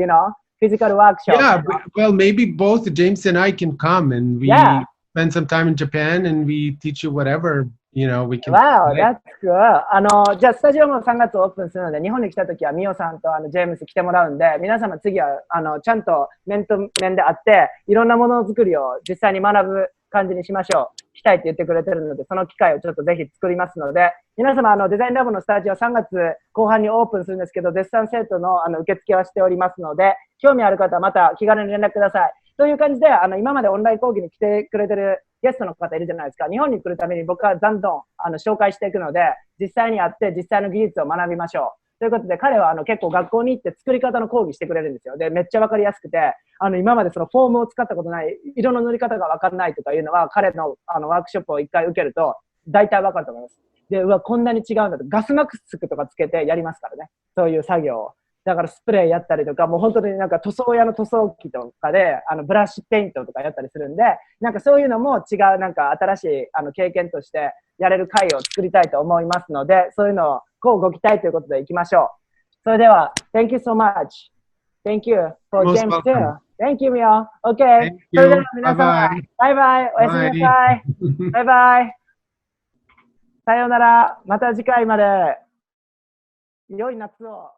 physical workshop. Yeah, well, maybe both James and I can come, and we spend some time in Japan, and we teach you whatever, we can. Wow, that's cool. じゃあスタジオも3月オープンするので、日本に来た時はミオさんとジェームス来てもらうんで、皆様次はちゃんと面と面で会って、いろんなものづくりを実際に学ぶ感じにしましょう。来たいって言ってくれてるので、その機会をちょっとぜひ作りますので、皆様デザインラボのスタジオ3月後半にオープンするんですけど、絶賛生徒の受付はしておりますので、興味ある方はまた気軽に連絡ください。という感じで、今までオンライン講義に来てくれてるゲストの方いるじゃないですか。日本に来るために僕はどんどん紹介していくので、実際にやって実際の技術を学びましょう。ということで、彼は結構学校に行って作り方の講義してくれるんですよ。で、めっちゃわかりやすくて、今までそのフォームを使ったことない、色の塗り方がわかんないとかいうのは、彼のワークショップを一回受けると、大体わかると思います。で、こんなに違うんだと、ガスマスクとかつけてやりますからね。そういう作業を。だからスプレーやったりとか、もう本当になんか塗装屋の塗装機とかで、ブラシペイントとかやったりするんで、なんかそういうのも違う、なんか新しい経験としてやれる会を作りたいと思いますので、そういうのをこうご期待ということでいきましょう。それでは、Thank you so much. Thank you for James too. Thank you, Mio. Okay. それでは皆様、バイバイ。おやすみなさい。バイバイ。さようなら。また次回まで。良い夏を。